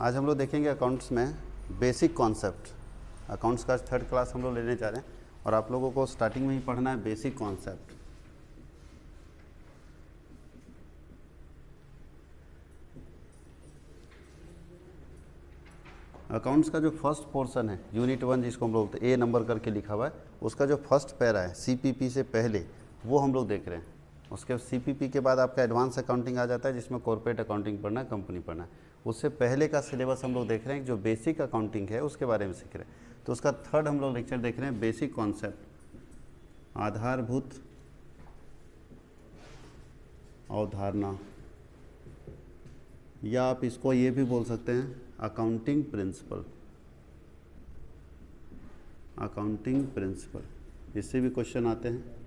आज हम लोग देखेंगे अकाउंट्स में बेसिक कॉन्सेप्ट। अकाउंट्स का 3rd क्लास हम लोग लेने जा रहे हैं और आप लोगों को स्टार्टिंग में ही पढ़ना है बेसिक कॉन्सेप्ट। अकाउंट्स का जो फर्स्ट पोर्शन है यूनिट 1 जिसको हम लोग बोलते हैं, ए नंबर करके लिखा हुआ है, उसका जो फर्स्ट पैरा है सीपीपी से पहले वो हम लोग देख रहे हैं। उसके सीपीपी के बाद आपका एडवांस अकाउंटिंग आ जाता है जिसमें कॉर्पोरेट अकाउंटिंग पढ़ना है, कंपनी पढ़ना है। उससे पहले का सिलेबस हम लोग देख रहे हैं जो बेसिक अकाउंटिंग है उसके बारे में सीख रहे हैं। तो उसका 3rd हम लोग लेक्चर देख रहे हैं बेसिक कॉन्सेप्ट, आधारभूत अवधारणा, या आप इसको ये भी बोल सकते हैं अकाउंटिंग प्रिंसिपल। अकाउंटिंग प्रिंसिपल इससे भी क्वेश्चन आते हैं।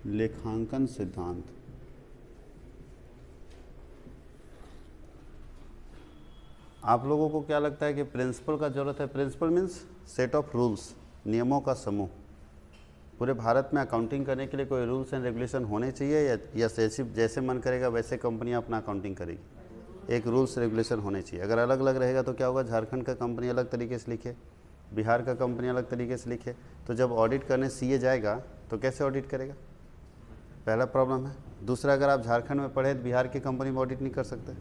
लेखांकन सिद्धांत, आप लोगों को क्या लगता है कि प्रिंसिपल का जरूरत है? Principle means set of rules, नियमों का समूह। पूरे भारत में अकाउंटिंग करने के लिए कोई रूल्स एंड रेगुलेशन होने चाहिए या जैसे मन करेगा वैसे कंपनियां अपना अकाउंटिंग करेगी? एक रूल्स रेगुलेशन होने चाहिए। अगर अलग अलग रहेगा तो क्या होगा? झारखंड का कंपनी अलग तरीके से लिखे, बिहार का कंपनी अलग तरीके से लिखे, तो जब ऑडिट करने सीए जाएगा तो कैसे ऑडिट करेगा? पहला प्रॉब्लम है। दूसरा, अगर आप झारखंड में पढ़े तो बिहार की कंपनी में ऑडिट नहीं कर सकते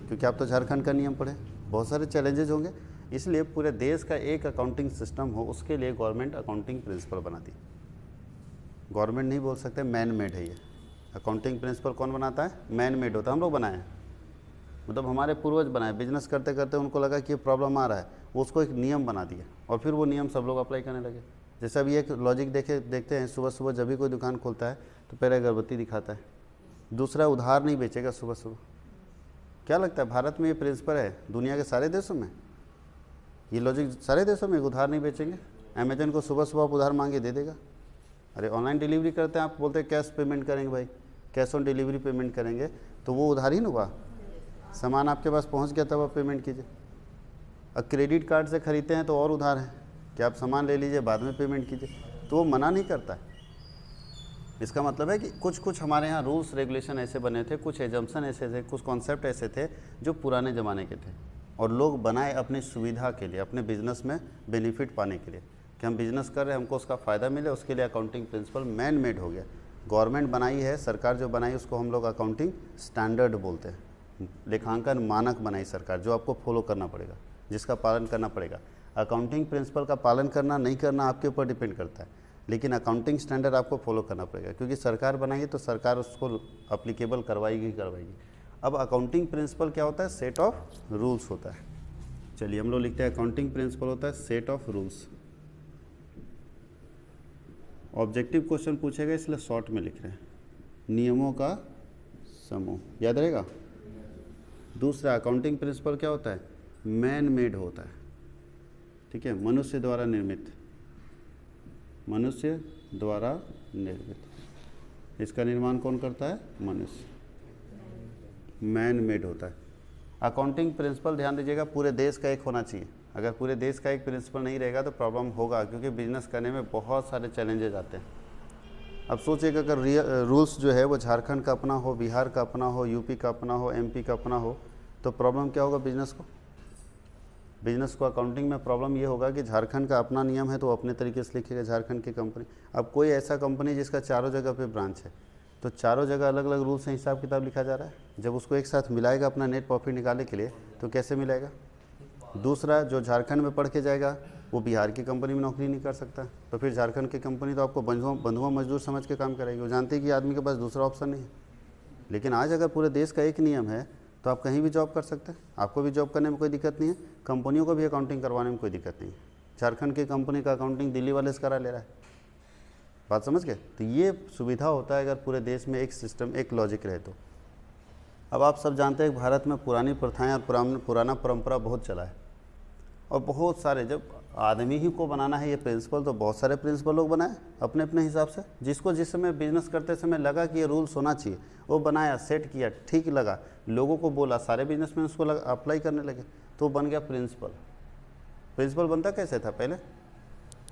क्योंकि आप तो झारखंड का नियम पढ़े। बहुत सारे चैलेंजेज होंगे, इसलिए पूरे देश का एक अकाउंटिंग सिस्टम हो उसके लिए गवर्नमेंट अकाउंटिंग प्रिंसिपल बनाती है। गवर्नमेंट नहीं बोल सकते, मैन मेड है ये। अकाउंटिंग प्रिंसिपल कौन बनाता है? मैन मेड होता है। हम लोग बनाए हैं, मतलब हमारे पूर्वज बनाए। बिजनेस करते करते उनको लगा कि ये प्रॉब्लम आ रहा है, वो उसको एक नियम बना दिया और फिर वो नियम सब लोग अप्लाई करने लगे। जैसे अभी एक लॉजिक देखते हैं, सुबह सुबह जब भी कोई दुकान खोलता है तो पहले अगरबत्ती दिखाता है, दूसरा उधार नहीं बेचेगा सुबह सुबह। क्या लगता है भारत में ये प्रिंसिपल है? दुनिया के सारे देशों में ये लॉजिक, सारे देशों में उधार नहीं बेचेंगे। अमेजन को सुबह सुबह आप उधार मांगे दे देगा। अरे ऑनलाइन डिलीवरी करते हैं, आप बोलते हैं कैश पेमेंट करेंगे, भाई कैश ऑन डिलीवरी पेमेंट करेंगे, तो वो उधार ही ना हुआ। सामान आपके पास पहुंच गया तब आप पेमेंट कीजिए। अब क्रेडिट कार्ड से खरीदते हैं तो और उधार है कि आप सामान ले लीजिए बाद में पेमेंट कीजिए, तो वो मना नहीं करता है। इसका मतलब है कि कुछ हमारे यहाँ रूल्स रेगुलेशन ऐसे बने थे, कुछ एजम्पशन ऐसे थे, कुछ कॉन्सेप्ट ऐसे थे जो पुराने ज़माने के थे और लोग बनाए अपनी सुविधा के लिए, अपने बिजनेस में बेनिफिट पाने के लिए कि हम बिजनेस कर रहे हैं, हमको उसका फ़ायदा मिले, उसके लिए अकाउंटिंग प्रिंसिपल मैन मेड हो गया। गवर्नमेंट बनाई है, सरकार जो बनाई उसको हम लोग अकाउंटिंग स्टैंडर्ड बोलते हैं। लेखांकन मानक बनाई सरकार जो आपको फॉलो करना पड़ेगा, जिसका पालन करना पड़ेगा। अकाउंटिंग प्रिंसिपल का पालन करना नहीं करना आपके ऊपर डिपेंड करता है, लेकिन अकाउंटिंग स्टैंडर्ड आपको फॉलो करना पड़ेगा क्योंकि सरकार बनाएगी तो सरकार उसको अप्लीकेबल करवाएगी। अब अकाउंटिंग प्रिंसिपल क्या होता है? सेट ऑफ रूल्स होता है। चलिए हम लोग लिखते हैं अकाउंटिंग प्रिंसिपल होता है set of rules. Objective question पूछेगा इसलिए शॉर्ट में लिख रहे हैं, नियमों का समूह, याद रहेगा। दूसरा, अकाउंटिंग प्रिंसिपल क्या होता है? मैन मेड होता है, ठीक है, मनुष्य द्वारा निर्मित। मनुष्य द्वारा निर्मित, इसका निर्माण कौन करता है? मनुष्य। मैन मेड होता है। अकाउंटिंग प्रिंसिपल ध्यान दीजिएगा पूरे देश का एक होना चाहिए। अगर पूरे देश का एक प्रिंसिपल नहीं रहेगा तो प्रॉब्लम होगा क्योंकि बिजनेस करने में बहुत सारे चैलेंजेस आते हैं। अब सोचिएगा अगर रूल्स जो है वो झारखंड का अपना हो, बिहार का अपना हो, यूपी का अपना हो, एमपी का अपना हो, तो प्रॉब्लम क्या होगा बिजनेस को? बिजनेस को अकाउंटिंग में प्रॉब्लम ये होगा कि झारखंड का अपना नियम है तो अपने तरीके से लिखेगा झारखंड की कंपनी। अब कोई ऐसा कंपनी जिसका चारों जगह पे ब्रांच है तो चारों जगह अलग अलग रूल्स हैं, हिसाब किताब लिखा जा रहा है। जब उसको एक साथ मिलाएगा अपना नेट प्रॉफिट निकालने के लिए तो कैसे मिलेगा? दूसरा, जो झारखंड में पढ़ के जाएगा वो बिहार की कंपनी में नौकरी नहीं कर सकता, तो फिर झारखंड की कंपनी तो आपको बंधुआ मजदूर समझ के काम करेगी। वो जानती है कि आदमी के पास दूसरा ऑप्शन नहीं है। लेकिन आज अगर पूरे देश का एक नियम है तो आप कहीं भी जॉब कर सकते हैं, आपको भी जॉब करने में कोई दिक्कत नहीं है, कंपनियों को भी अकाउंटिंग करवाने में कोई दिक्कत नहीं है। झारखंड की कंपनी का अकाउंटिंग दिल्ली वाले से करा ले रहा है। बात समझ गए? तो ये सुविधा होता है अगर पूरे देश में एक सिस्टम, एक लॉजिक रहे तो। अब आप सब जानते हैं कि भारत में पुरानी प्रथाएं और पुराना परंपरा बहुत चला है और बहुत सारे, जब आदमी ही को बनाना है ये प्रिंसिपल तो बहुत सारे प्रिंसिपल लोग बनाए अपने अपने हिसाब से। जिसको जिस समय बिजनेस करते समय लगा कि ये रूल्स होना चाहिए वो बनाया, सेट किया, ठीक लगा, लोगों को बोला, सारे बिजनेसमैन उसको अप्लाई करने लगे तो बन गया प्रिंसिपल। प्रिंसिपल बनता कैसे था? पहले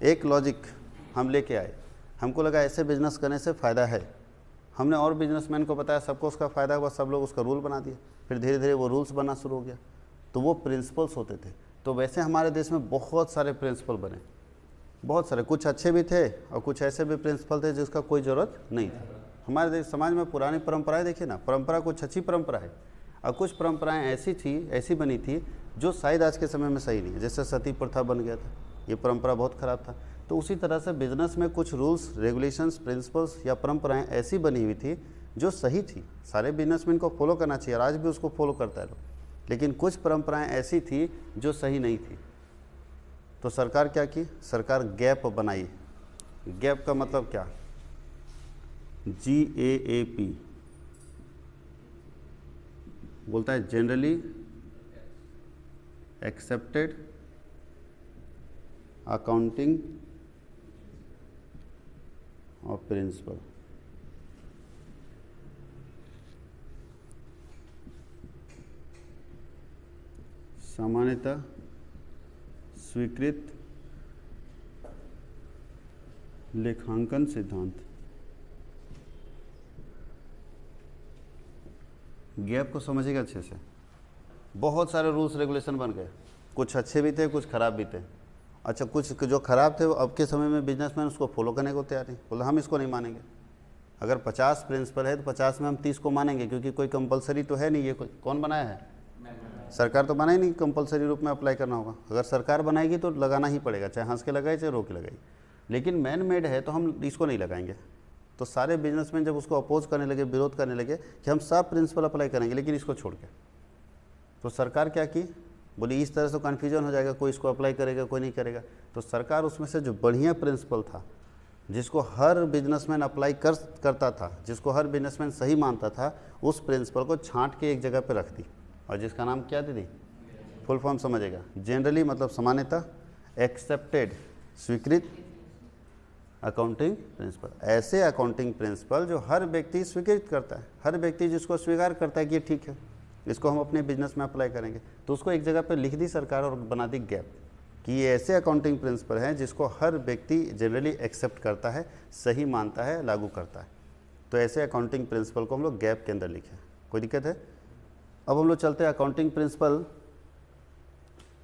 एक लॉजिक हम लेके आए, हमको लगा ऐसे बिजनेस करने से फ़ायदा है, हमने और बिजनेसमैन को बताया, सबको उसका फ़ायदा हुआ, सब लोग उसका रूल बना दिया, फिर धीरे धीरे वो रूल्स बनना शुरू हो गया। तो वो प्रिंसिपल्स होते थे। तो वैसे हमारे देश में बहुत सारे प्रिंसिपल बने, बहुत सारे, कुछ अच्छे भी थे और कुछ ऐसे भी प्रिंसिपल थे जिसका कोई ज़रूरत नहीं था। हमारे देश समाज में पुरानी परंपराएं देखिए ना, परंपरा कुछ अच्छी परंपरा है और कुछ परंपराएं ऐसी बनी थी जो शायद आज के समय में सही नहीं है। जैसे सती प्रथा बन गया था, ये परंपरा बहुत ख़राब था। तो उसी तरह से बिजनेस में कुछ रूल्स, रेगुलेशंस, प्रिंसिपल्स या परंपराएं ऐसी बनी हुई थी जो सही थी, सारे बिजनेसमैन को फॉलो करना चाहिए और आज भी उसको फॉलो करता है लोग, लेकिन कुछ परंपराएं ऐसी थी जो सही नहीं थी। तो सरकार क्या की, सरकार गैप बनाई। गैप का मतलब क्या, GAAP बोलता है जनरली एक्सेप्टेड अकाउंटिंग और प्रिंसिपल। सामान्यतः स्वीकृत लेखांकन सिद्धांत। गैप को समझिएगा अच्छे से। बहुत सारे रूल्स रेगुलेशन बन गए, कुछ अच्छे भी थे, कुछ खराब भी थे। अच्छा, कुछ जो खराब थे वो अब के समय में बिजनेसमैन उसको फॉलो करने को तैयार नहीं, बोला हम इसको नहीं मानेंगे। अगर 50 प्रिंसिपल है तो 50 में हम 30 को मानेंगे, क्योंकि कोई कंपलसरी तो है नहीं। ये कौन बनाया है, सरकार तो बनाई नहीं, कंपलसरी रूप में अप्लाई करना होगा। अगर सरकार बनाएगी तो लगाना ही पड़ेगा, चाहे हंस के लगाए चाहे रो के लगाए। लेकिन मैन मेड है तो हम इसको नहीं लगाएंगे। तो सारे बिजनेसमैन जब उसको अपोज करने लगे, विरोध करने लगे कि हम सब प्रिंसिपल अप्लाई करेंगे लेकिन इसको छोड़ के, तो सरकार क्या की, बोली इस तरह से कन्फ्यूजन हो जाएगा, कोई इसको अप्लाई करेगा कोई नहीं करेगा। तो सरकार उसमें से जो बढ़िया प्रिंसिपल था, जिसको हर बिजनेसमैन अप्लाई करता था, जिसको हर बिजनेसमैन सही मानता था, उस प्रिंसिपल को छांट के एक जगह पे रख दी, और जिसका नाम क्या दे दी, फुल फॉर्म समझेगा। जनरली मतलब सामान्यतः, एक्सेप्टेड स्वीकृत अकाउंटिंग प्रिंसिपल, ऐसे अकाउंटिंग प्रिंसिपल जो हर व्यक्ति स्वीकृत करता है, हर व्यक्ति जिसको स्वीकार करता है कि ये ठीक है, इसको हम अपने बिजनेस में अप्लाई करेंगे। तो उसको एक जगह पर लिख दी सरकार और बना दी गैप, कि ये ऐसे अकाउंटिंग प्रिंसिपल हैं जिसको हर व्यक्ति जनरली एक्सेप्ट करता है, सही मानता है, लागू करता है। तो ऐसे अकाउंटिंग प्रिंसिपल को हम लोग गैप के अंदर लिखें, कोई दिक्कत है। अब हम लोग चलते हैं अकाउंटिंग प्रिंसिपल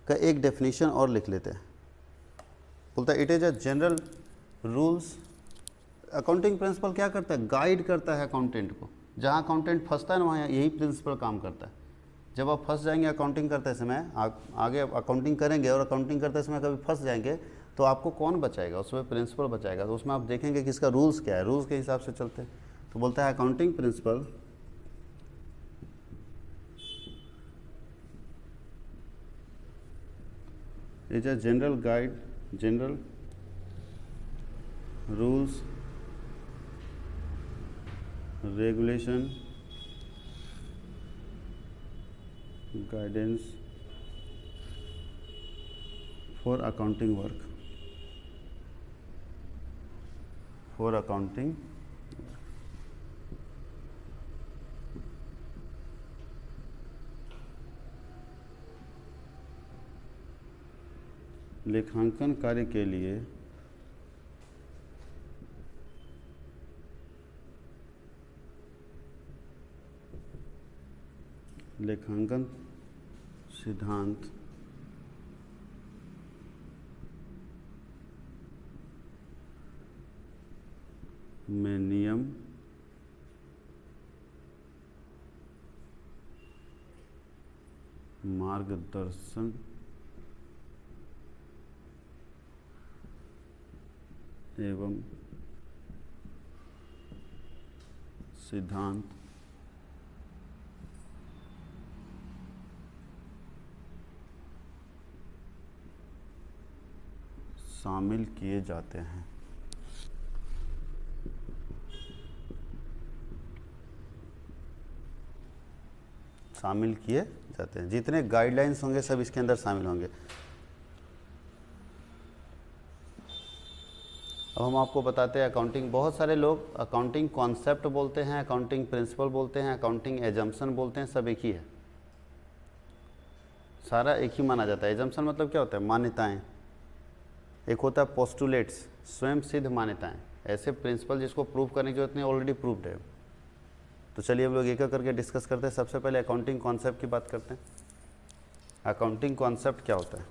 का एक डेफिनेशन और लिख लेते हैं। बोलता है it is a general rules. Accounting principle क्या करता है, गाइड करता है अकाउंटेंट को। जहाँ अकाउंटेंट फंसता है ना वहाँ यही प्रिंसिपल काम करता है। जब आप फंस जाएंगे अकाउंटिंग करते समय, आगे अकाउंटिंग करेंगे और अकाउंटिंग करते समय कभी फंस जाएंगे तो आपको कौन बचाएगा, उसमें प्रिंसिपल बचाएगा। तो उसमें आप देखेंगे कि इसका रूल्स क्या है, रूल्स के हिसाब से चलते हैं। तो बोलता है accounting principle is a general guide, general rules, regulation, guidance for accounting work, for accounting लेखांकन कार्य के लिए लेखांकन सिद्धांत में नियम, मार्गदर्शन एवं सिद्धांत शामिल किए जाते हैं। शामिल किए जाते हैं, जितने गाइडलाइंस होंगे सब इसके अंदर शामिल होंगे। अब हम आपको बताते हैं अकाउंटिंग। बहुत सारे लोग अकाउंटिंग कॉन्सेप्ट बोलते हैं, अकाउंटिंग प्रिंसिपल बोलते हैं, अकाउंटिंग एजम्पशन बोलते हैं, सब एक ही है, सारा एक ही माना जाता है। एजम्पशन मतलब क्या होता है, मान्यताएं। एक होता है पोस्टुलेट्स, स्वयं सिद्ध मान्यताएं, ऐसे प्रिंसिपल जिसको प्रूव करने की जरूरत नहीं, ऑलरेडी प्रूव्ड है। तो चलिए हम लोग एक एक करके डिस्कस करते हैं। सबसे पहले अकाउंटिंग कॉन्सेप्ट की बात करते हैं। अकाउंटिंग कॉन्सेप्ट क्या होता है?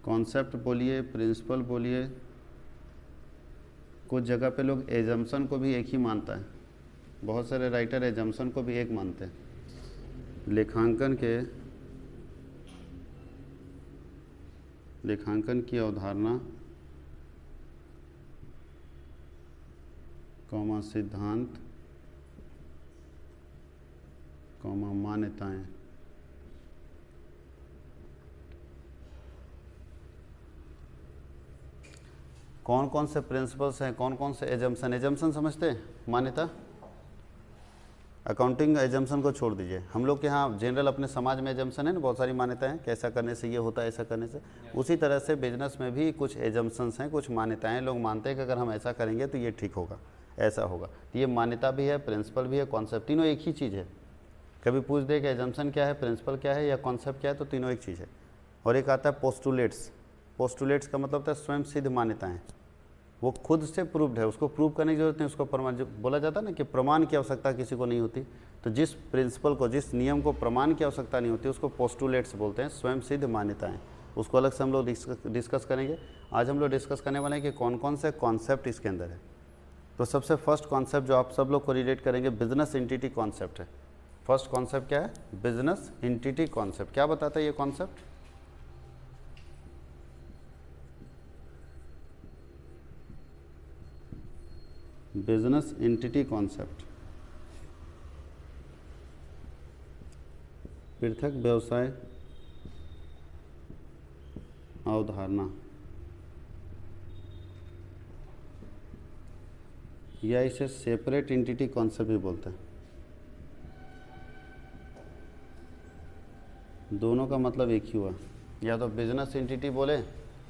कॉन्सेप्ट बोलिए, प्रिंसिपल बोलिए, कुछ जगह पे लोग एजम्पशन को भी एक ही मानता है, बहुत सारे राइटर एजम्पशन को भी एक मानते हैं। लेखांकन की अवधारणा, कॉमा सिद्धांत, कॉमा मान्यताएं। कौन कौन से प्रिंसिपल्स हैं, कौन कौन से एजम्पशन? एजम्पशन समझते हैं, मान्यता। अकाउंटिंग एजम्पशन को छोड़ दीजिए, हम लोग के यहाँ जनरल अपने समाज में एजम्पशन है ना, बहुत सारी मान्यताएं हैं कि ऐसा करने से ये होता है, ऐसा करने से। उसी तरह से बिजनेस में भी कुछ एजम्पशंस हैं, कुछ मान्यताएं लोग मानते हैं कि अगर हम ऐसा करेंगे तो ये ठीक होगा, ऐसा होगा। तो ये मान्यता भी है, प्रिंसिपल भी है, कॉन्सेप्ट, तीनों एक ही चीज़ है। कभी पूछ दे कि एजम्पशन क्या है, प्रिंसिपल क्या है या कॉन्सेप्ट क्या है, तो तीनों एक चीज़ है। और एक आता है पोस्टुलेट्स। पोस्टुलेट्स का मतलब होता है स्वयं सिद्ध मान्यताएं, वो खुद से प्रूव्ड है, उसको प्रूव करने की जरूरत नहीं, उसको प्रमाण, जो बोला जाता है ना कि प्रमाण की आवश्यकता किसी को नहीं होती, तो जिस प्रिंसिपल को, जिस नियम को प्रमाण की आवश्यकता नहीं होती उसको पोस्टुलेट्स बोलते हैं, स्वयं सिद्ध मान्यताएं। उसको अलग से हम लोग डिस्कस करेंगे। आज हम लोग डिस्कस करने वाले हैं कि कौन कौन से कॉन्सेप्ट इसके अंदर है। तो सबसे फर्स्ट कॉन्सेप्ट जो आप सब लोग को रिलेट करेंगे, बिजनेस एंटिटी कॉन्सेप्ट है। फर्स्ट कॉन्सेप्ट क्या है? Business entity concept. क्या बताता है ये कॉन्सेप्ट? बिजनेस एंटिटी कॉन्सेप्ट, पृथक व्यवसाय अवधारणा, या इसे सेपरेट एंटिटी कॉन्सेप्ट भी बोलते हैं। दोनों का मतलब एक ही हुआ, या तो बिजनेस एंटिटी बोले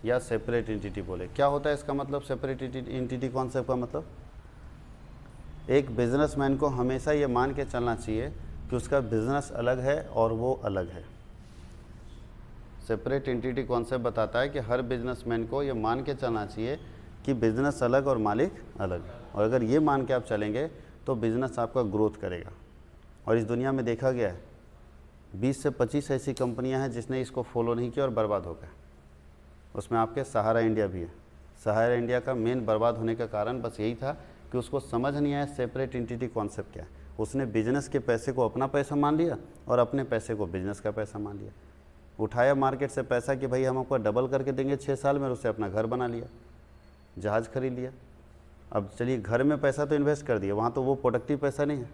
या सेपरेट एंटिटी बोले। क्या होता है इसका मतलब? सेपरेट एंटिटी कॉन्सेप्ट का मतलब, एक बिजनेसमैन को हमेशा ये मान के चलना चाहिए कि उसका बिजनेस अलग है और वो अलग है। सेपरेट एंटिटी कॉन्सेप्ट बताता है कि हर बिजनेसमैन को ये मान के चलना चाहिए कि बिजनेस अलग और मालिक अलग है। और अगर ये मान के आप चलेंगे तो बिजनेस आपका ग्रोथ करेगा। और इस दुनिया में देखा गया है 20 से 25 ऐसी कंपनियां हैं जिसने इसको फॉलो नहीं किया और बर्बाद हो गए। उसमें आपके सहारा इंडिया भी है। सहारा इंडिया का मेन बर्बाद होने का कारण बस यही था कि उसको समझ नहीं आया सेपरेट एंटिटी कॉन्सेप्ट क्या है। उसने बिजनेस के पैसे को अपना पैसा मान लिया और अपने पैसे को बिजनेस का पैसा मान लिया। उठाया मार्केट से पैसा कि भाई हम आपको डबल करके देंगे 6 साल में, उससे अपना घर बना लिया, जहाज़ खरीद लिया। अब चलिए घर में पैसा तो इन्वेस्ट कर दिया, वहाँ तो वो प्रोडक्टिव पैसा नहीं है।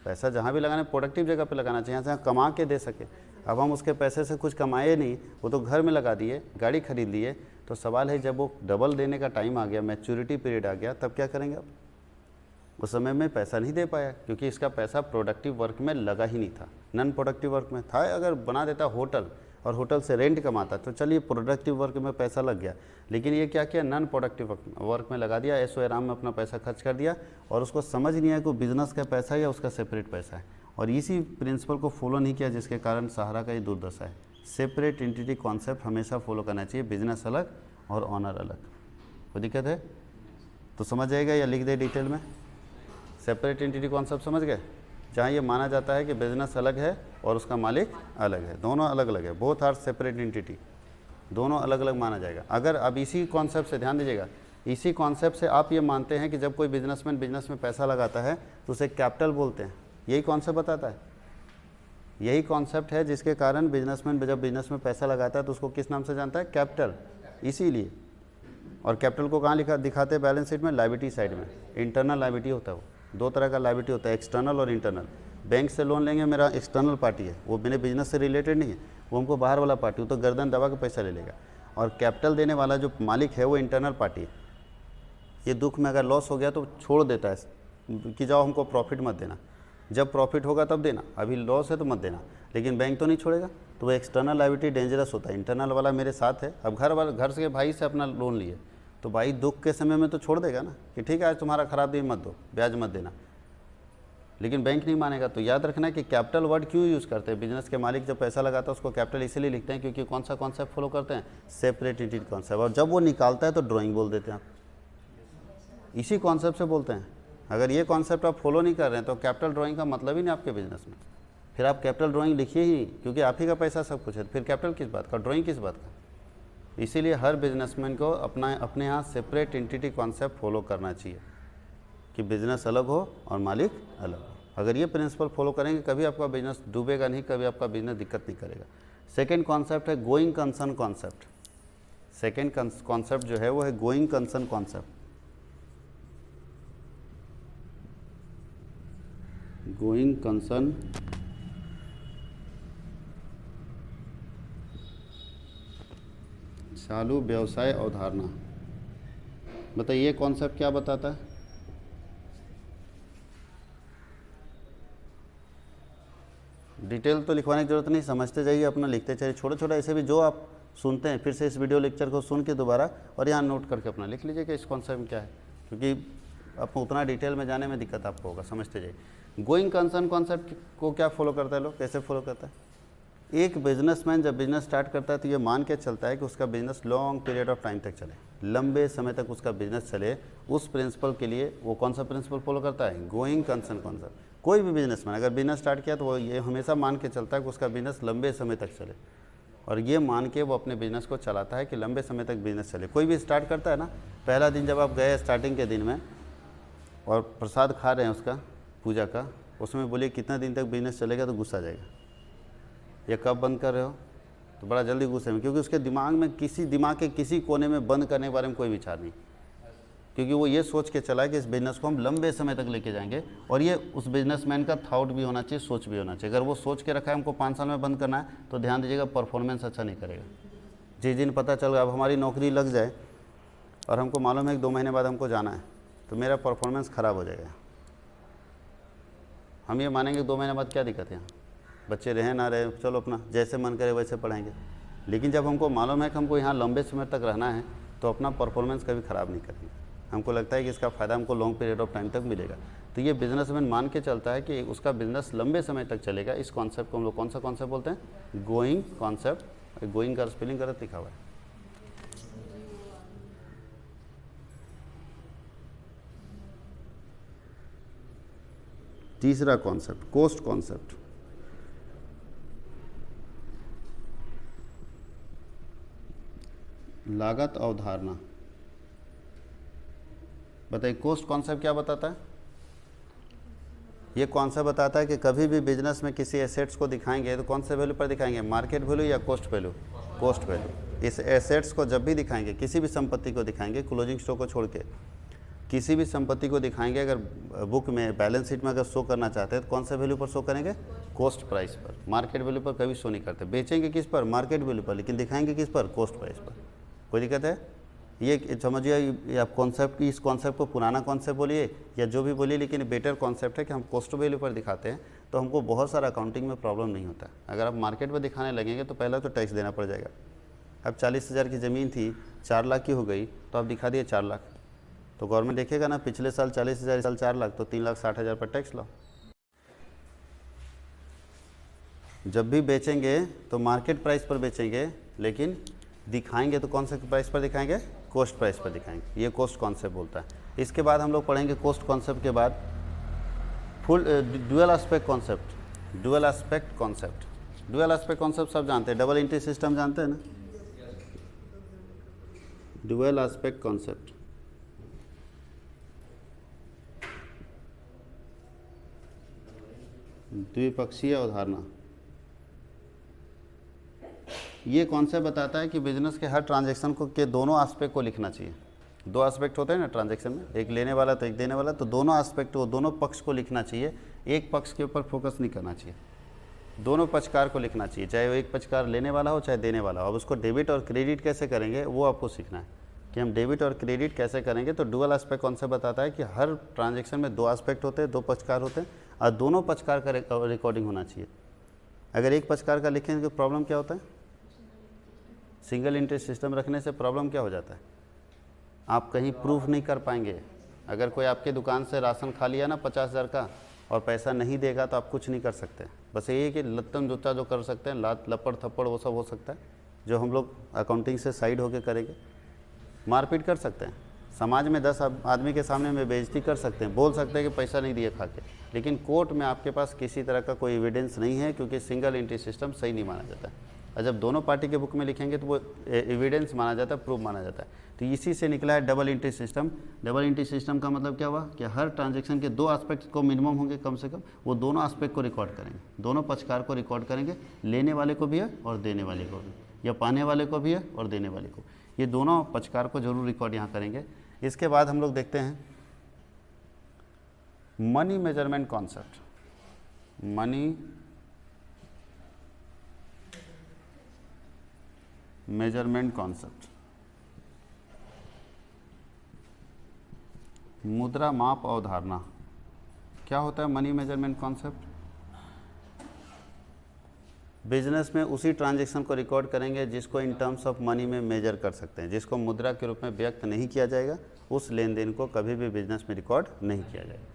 पैसा जहाँ भी लगाना प्रोडक्टिव जगह पे लगाना चाहिए, जहाँ कमा के दे सके। अब हम उसके पैसे से कुछ कमाए नहीं, वो तो घर में लगा दिए, गाड़ी खरीद लिए। तो सवाल है जब वो डबल देने का टाइम आ गया, मैच्योरिटी पीरियड आ गया, तब क्या करेंगे आप? उस समय में पैसा नहीं दे पाया क्योंकि इसका पैसा प्रोडक्टिव वर्क में लगा ही नहीं था, नॉन प्रोडक्टिव वर्क में था। अगर बना देता होटल और होटल से रेंट कमाता तो चलिए प्रोडक्टिव वर्क में पैसा लग गया, लेकिन ये क्या किया, नॉन प्रोडक्टिव वर्क में लगा दिया, ऐशो आराम में अपना पैसा खर्च कर दिया। और उसको समझ नहीं आया कि बिजनेस का पैसा है या उसका सेपरेट पैसा है। और इसी प्रिंसिपल को फॉलो नहीं किया जिसके कारण सहारा का ये दुर्दशा है। सेपरेट एंटिटी कॉन्सेप्ट हमेशा फॉलो करना चाहिए, बिजनेस अलग और ऑनर अलग। कोई दिक्कत है तो समझ जाएगा या लिख दे डिटेल में। सेपरेट एंटिटी कॉन्सेप्ट समझ गए, जहाँ ये माना जाता है कि बिजनेस अलग है और उसका मालिक अलग है, दोनों अलग अलग है, बोथ आर सेपरेट एंटिटी, दोनों अलग अलग माना जाएगा। अगर अब इसी कॉन्सेप्ट से ध्यान दीजिएगा, इसी कॉन्सेप्ट से आप ये मानते हैं कि जब कोई बिजनेसमैन बिजनेस में पैसा लगाता है तो उसे कैपिटल बोलते हैं। यही कॉन्सेप्ट बताता है, यही कॉन्सेप्ट है जिसके कारण बिजनेसमैन जब बिजनेस में पैसा लगाता है तो उसको किस नाम से जानता है? कैपिटल। इसीलिए, और कैपिटल को कहाँ लिखा दिखाते हैं? बैलेंस शीट में लायबिलिटी साइड में। इंटरनल लायबिलिटी होता है, वो 2 तरह का लायबिलिटी होता है, एक्सटर्नल और इंटरनल। बैंक से लोन लेंगे, मेरा एक्सटर्नल पार्टी है, वो मेरे बिजनेस से रिलेटेड नहीं है, वो हमको बाहर वाला पार्टी, वो तो गर्दन दबा के पैसा ले लेगा। और कैपिटल देने वाला जो मालिक है वो इंटरनल पार्टी है। ये दुख में अगर लॉस हो गया तो छोड़ देता है कि जाओ हमको प्रॉफिट मत देना, जब प्रॉफिट होगा तब देना, अभी लॉस है तो मत देना। लेकिन बैंक तो नहीं छोड़ेगा, तो वो एक्सटर्नल लायबिलिटी डेंजरस होता है। इंटरनल वाला मेरे साथ है, अब घर से भाई से अपना लोन लिए तो भाई दुख के समय में तो छोड़ देगा ना कि ठीक है आज तुम्हारा खराब दिन मत दो, ब्याज मत देना। लेकिन बैंक नहीं मानेगा। तो याद रखना है कि कैपिटल वर्ड क्यों यूज़ करते हैं। बिजनेस के मालिक जब पैसा लगाता है उसको कैपिटल इसीलिए लिखते हैं क्योंकि कौन सा कॉन्सेप्ट फॉलो करते हैं, सेपरेट एंटिटी कॉन्सेप्ट। और जब वो निकालता है तो ड्राइंग बोल देते हैं आप, इसी कॉन्सेप्ट से बोलते हैं। अगर ये कॉन्सेप्ट आप फॉलो नहीं कर रहे हैं तो कैपिटल ड्राइंग का मतलब ही नहीं आपके बिजनेस में। फिर आप कैपिटल ड्राइंग लिखिए ही, क्योंकि आप ही का पैसा सब कुछ है, फिर कैपिटल किस बात का, ड्राइंग किस बात का। इसीलिए हर बिजनेसमैन को अपने यहाँ सेपरेट एंटिटी कॉन्सेप्ट फॉलो करना चाहिए कि बिजनेस अलग हो और मालिक अलग हो। अगर ये प्रिंसिपल फॉलो करेंगे कभी आपका बिजनेस डूबेगा नहीं, कभी आपका बिजनेस दिक्कत नहीं करेगा। सेकेंड कॉन्सेप्ट है going concern concept. Second concept जो है वो है going concern concept. Going concern चालू व्यवसाय अवधारणा। बताइए ये कॉन्सेप्ट क्या बताता है। डिटेल तो लिखवाने की जरूरत नहीं, समझते जाइए, अपना लिखते चाहिए। छोटे छोटे ऐसे भी जो आप सुनते हैं फिर से इस वीडियो लेक्चर को सुन के दोबारा और यहाँ नोट करके अपना लिख लीजिए कि इस कॉन्सेप्ट में क्या है, क्योंकि आपको उतना डिटेल में जाने में दिक्कत आपको होगा। समझते जाइए गोइंग कंसर्न कॉन्सेप्ट को क्या फॉलो करता है, लोग कैसे फॉलो करता है। एक बिजनेसमैन जब बिजनेस स्टार्ट करता है तो ये मान के चलता है कि उसका business long period of time तक चले, लंबे समय तक उसका बिजनेस चले। उस प्रिंसिपल के लिए वो कौन सा प्रिंसिपल फॉलो करता है, गोइंग कंसर्न कॉन्सेप्ट। कोई भी बिजनेसमैन अगर बिजनेस स्टार्ट किया तो वो ये हमेशा मान के चलता है कि उसका बिजनेस लंबे समय तक चले, और ये मान के वो अपने बिजनेस को चलाता है कि लंबे समय तक बिजनेस चले। कोई भी स्टार्ट करता है ना, पहला दिन जब आप गए स्टार्टिंग के दिन में और प्रसाद खा रहे हैं उसका पूजा का, उसमें बोलिए कितना दिन तक बिजनेस चलेगा तो गुस्सा आ जाएगा, या कब बंद कर रहे हो तो बड़ा जल्दी गुस्से में, क्योंकि उसके दिमाग के किसी कोने में बंद करने के बारे में कोई विचार नहीं, क्योंकि वो ये सोच के चला है कि इस बिज़नेस को हम लंबे समय तक लेके जाएंगे। और ये उस बिजनेसमैन का थॉट भी होना चाहिए, सोच भी होना चाहिए। अगर वो सोच के रखा है हमको 5 साल में बंद करना है तो ध्यान दीजिएगा परफॉर्मेंस अच्छा नहीं करेगा। जिस दिन पता चल गया अब हमारी नौकरी लग जाए और हमको मालूम है कि 2 महीने बाद हमको जाना है, तो मेरा परफॉर्मेंस ख़राब हो जाएगा। हम ये मानेंगे 2 महीने बाद क्या दिक्कत है, यहाँ बच्चे रहे ना रहे, चलो अपना जैसे मन करे वैसे पढ़ाएंगे। लेकिन जब हमको मालूम है कि हमको यहाँ लंबे समय तक रहना है तो अपना परफॉर्मेंस कभी ख़राब नहीं करेंगे। हमको लगता है कि इसका फ़ायदा हमको लॉन्ग पीरियड ऑफ टाइम तक मिलेगा। तो ये बिजनेसमैन मान के चलता है कि उसका बिजनेस लंबे समय तक चलेगा। इस कॉन्सेप्ट को हम लोग कौन सा कॉन्सेप्ट बोलते हैं, गोइंग कॉन्सेप्ट। गोइंग का स्पेलिंग गलत लिखा हुआ है। तीसरा कॉन्सेप्ट कोस्ट कॉन्सेप्ट। लागत अवधारणा। बताइए कोस्ट कॉन्सेप्ट क्या बताता है। ये कॉन्सेप्ट बताता है कि कभी भी बिजनेस में किसी एसेट्स को दिखाएंगे तो कौन से वैल्यू पर दिखाएंगे, मार्केट वैल्यू या कोस्ट वैल्यू, कोस्ट वैल्यू। इस एसेट्स को जब भी दिखाएंगे, किसी भी संपत्ति को दिखाएंगे, क्लोजिंग स्टॉक को छोड़ के किसी भी संपत्ति को दिखाएंगे, अगर बुक में बैलेंस शीट में अगर शो करना चाहते हैं तो कौन से वैल्यू पर शो करेंगे, कोस्ट प्राइस पर। मार्केट वैल्यू पर कभी शो नहीं करते। बेचेंगे किस पर, मार्केट वैल्यू पर, लेकिन दिखाएंगे किस पर, कोस्ट प्राइस पर। कोई दिक्कत है। ये समझिए आप कॉन्सेप्ट, इस कॉन्सेप्ट को पुराना कॉन्सेप्ट बोलिए या जो भी बोलिए, लेकिन बेटर कॉन्सेप्ट है कि हम कोस्ट वैल्यू पर दिखाते हैं तो हमको बहुत सारा अकाउंटिंग में प्रॉब्लम नहीं होता। अगर आप मार्केट पर दिखाने लगेंगे तो पहला तो टैक्स देना पड़ जाएगा। अब 40,000 की ज़मीन थी 4 लाख की हो गई तो आप दिखा दिए 4 लाख, तो गवर्नमेंट देखेगा ना पिछले साल 40,000, इस साल 4 लाख, तो 3,60,000 पर टैक्स लाओ। जब भी बेचेंगे तो मार्केट प्राइस पर बेचेंगे, लेकिन दिखाएंगे तो कौन से प्राइस पर दिखाएंगे, कोस्ट प्राइस पर दिखाएंगे। ये कोस्ट कॉन्सेप्ट बोलता है। इसके बाद हम लोग पढ़ेंगे कोस्ट कॉन्सेप्ट के बाद full dual aspect concept. Dual aspect concept, dual aspect concept सब जानते हैं, डबल एंट्री सिस्टम जानते हैं ना। ड्यूअल एस्पेक्ट कॉन्सेप्ट, द्विपक्षीय अवधारणा। ये कॉन्सेप्ट बताता है कि बिजनेस के हर ट्रांजैक्शन को के दोनों एस्पेक्ट को लिखना चाहिए। 2 एस्पेक्ट होते हैं ना ट्रांजैक्शन में, एक लेने वाला तो एक देने वाला, तो दोनों एस्पेक्ट को, दोनों पक्ष को लिखना चाहिए। एक पक्ष के ऊपर फोकस नहीं करना चाहिए, दोनों पक्षकार को लिखना चाहिए, चाहे वो एक पक्षकार लेने वाला हो चाहे देने वाला हो। अब उसको डेबिट और क्रेडिट कैसे करेंगे वो आपको सीखना है कि हम डेबिट और क्रेडिट कैसे करेंगे। तो डुअल एस्पेक्ट कॉन्सेप्ट बताता है कि हर ट्रांजैक्शन में 2 एस्पेक्ट होते हैं, 2 पक्षकार होते हैं और दोनों पक्षकार का रिकॉर्डिंग होना चाहिए। अगर एक पक्षकार का लिखेंगे तो प्रॉब्लम क्या होता है, सिंगल इंटरेस्ट सिस्टम रखने से प्रॉब्लम क्या हो जाता है, आप कहीं प्रूफ नहीं कर पाएंगे। अगर कोई आपके दुकान से राशन खा लिया ना 50,000 का और पैसा नहीं देगा तो आप कुछ नहीं कर सकते। बस ये है कि लत्तम जुत्ता जो कर सकते हैं, लात लपड़ थप्पड़ वो सब हो सकता है, जो हम लोग अकाउंटिंग से साइड होकर करेंगे। मारपीट कर सकते हैं, समाज में 10 आदमी के सामने में बेइज्जती कर सकते हैं, बोल सकते हैं कि पैसा नहीं दिए खा के, लेकिन कोर्ट में आपके पास किसी तरह का कोई एविडेंस नहीं है, क्योंकि सिंगल एंट्री सिस्टम सही नहीं माना जाता है। और जब दोनों पार्टी के बुक में लिखेंगे तो वो एविडेंस माना जाता है, प्रूफ माना जाता है। तो इसी से निकला है double entry system. Double entry system का मतलब क्या हुआ कि हर ट्रांजैक्शन के 2 एस्पेक्ट को मिनिमम होंगे कम से कम, वो दोनों एस्पेक्ट को रिकॉर्ड करेंगे, दोनों पक्षकार को रिकॉर्ड करेंगे, लेने वाले को भी है और देने वाले को भी, या पाने वाले को भी है और देने वाले को, ये दोनों पक्षकार को जरूर रिकॉर्ड यहाँ करेंगे। इसके बाद हम लोग देखते हैं money measurement concept. Money measurement concept, मुद्रा माप अवधारणा। क्या होता है मनी मेजरमेंट कॉन्सेप्ट? बिजनेस में उसी ट्रांजैक्शन को रिकॉर्ड करेंगे जिसको इन टर्म्स ऑफ मनी में मेजर कर सकते हैं, जिसको मुद्रा के रूप में व्यक्त नहीं किया जाएगा, उस लेन देन को कभी भी बिजनेस में रिकॉर्ड नहीं किया जाएगा।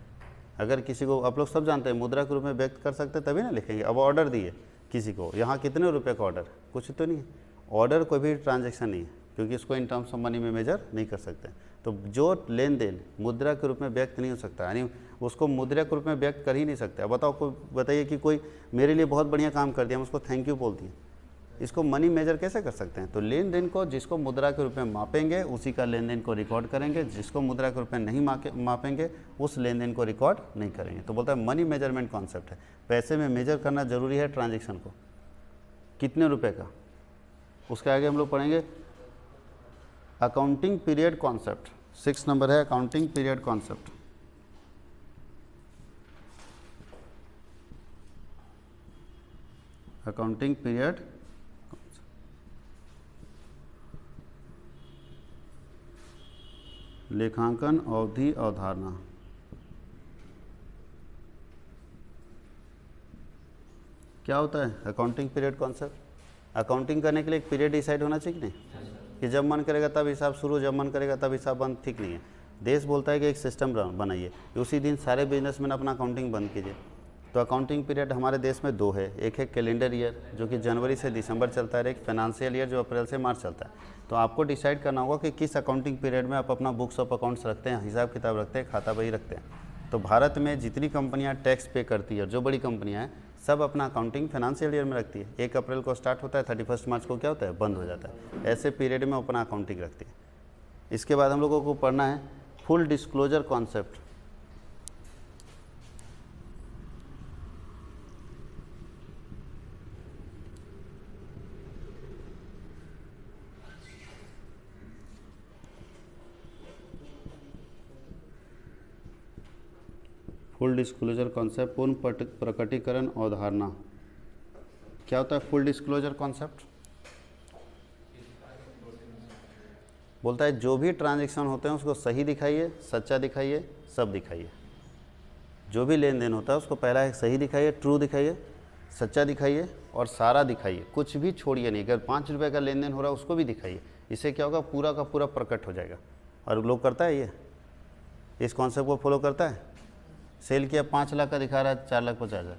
अगर किसी को, आप लोग सब जानते हैं, मुद्रा के रूप में व्यक्त कर सकते हैं तभी ना लिखेंगे। अब ऑर्डर दिए किसी को, यहाँ कितने रुपए का ऑर्डर, कुछ तो नहीं है, ऑर्डर कोई भी ट्रांजैक्शन नहीं है, क्योंकि इसको इन टर्म्स ऑफ मनी में मेजर नहीं कर सकते। तो जो लेन देन मुद्रा के रूप में व्यक्त नहीं हो सकता, यानी उसको मुद्रा के रूप में व्यक्त कर ही नहीं सकते। अब बताओ, कोई बताइए कि कोई मेरे लिए बहुत बढ़िया काम कर दिया, हम उसको थैंक यू बोल दिए, इसको मनी मेजर कैसे कर सकते हैं? तो लेन देन को जिसको मुद्रा के रूप में मापेंगे उसी का लेन देन को रिकॉर्ड करेंगे, जिसको मुद्रा के रूप में नहीं मापेंगे उस लेन देन को रिकॉर्ड नहीं करेंगे। तो बोलता है मनी मेजरमेंट कॉन्सेप्ट है, पैसे में मेजर करना जरूरी है ट्रांजेक्शन को, कितने रुपए का। उसके आगे हम लोग पढ़ेंगे अकाउंटिंग पीरियड कॉन्सेप्ट। 6 नंबर है accounting period concept. Accounting period लेखांकन अवधि अवधारणा। क्या होता है अकाउंटिंग पीरियड कॉन्सेप्ट? अकाउंटिंग करने के लिए एक पीरियड डिसाइड होना चाहिए कि नहीं, कि जब मन करेगा तब हिसाब शुरू, जब मन करेगा तब हिसाब बंद, ठीक नहीं है। देश बोलता है कि एक सिस्टम बनाइए, उसी दिन सारे बिजनेसमैन अपना अकाउंटिंग बंद कीजिए। तो अकाउंटिंग पीरियड हमारे देश में 2 है, एक है कैलेंडर ईयर जो कि जनवरी से दिसंबर चलता है, एक फाइनेंशियल ईयर जो अप्रैल से मार्च चलता है। तो आपको डिसाइड करना होगा कि किस अकाउंटिंग पीरियड में आप अपना बुक्स ऑफ अकाउंट्स रखते हैं, हिसाब किताब रखते हैं, खाता बही रखते हैं। तो भारत में जितनी कंपनियां टैक्स पे करती है, जो बड़ी कंपनियां हैं, सब अपना अकाउंटिंग फाइनेंशियल ईयर में रखती है। 1 अप्रैल को स्टार्ट होता है, 31 मार्च को क्या होता है, बंद हो जाता है। ऐसे पीरियड में अपना अकाउंटिंग रखती है। इसके बाद हम लोगों को पढ़ना है full disclosure concept. Full disclosure concept, पूर्ण प्रकटीकरण अवधारणा। क्या होता है फुल डिस्क्लोजर कॉन्सेप्ट? बोलता है जो भी ट्रांजैक्शन होते हैं उसको सही दिखाइए, सच्चा दिखाइए, सब दिखाइए। जो भी लेन देन होता है उसको पहला है सही दिखाइए, ट्रू दिखाइए, सच्चा दिखाइए और सारा दिखाइए, कुछ भी छोड़िए नहीं। अगर 5 रुपये का लेन देन हो रहा है उसको भी दिखाइए। इससे क्या होगा, पूरा का पूरा प्रकट हो जाएगा। और लोग करता है ये, इस कॉन्सेप्ट को फॉलो करता है। सेल किया 5 लाख का दिखा रहा है 4,50,000,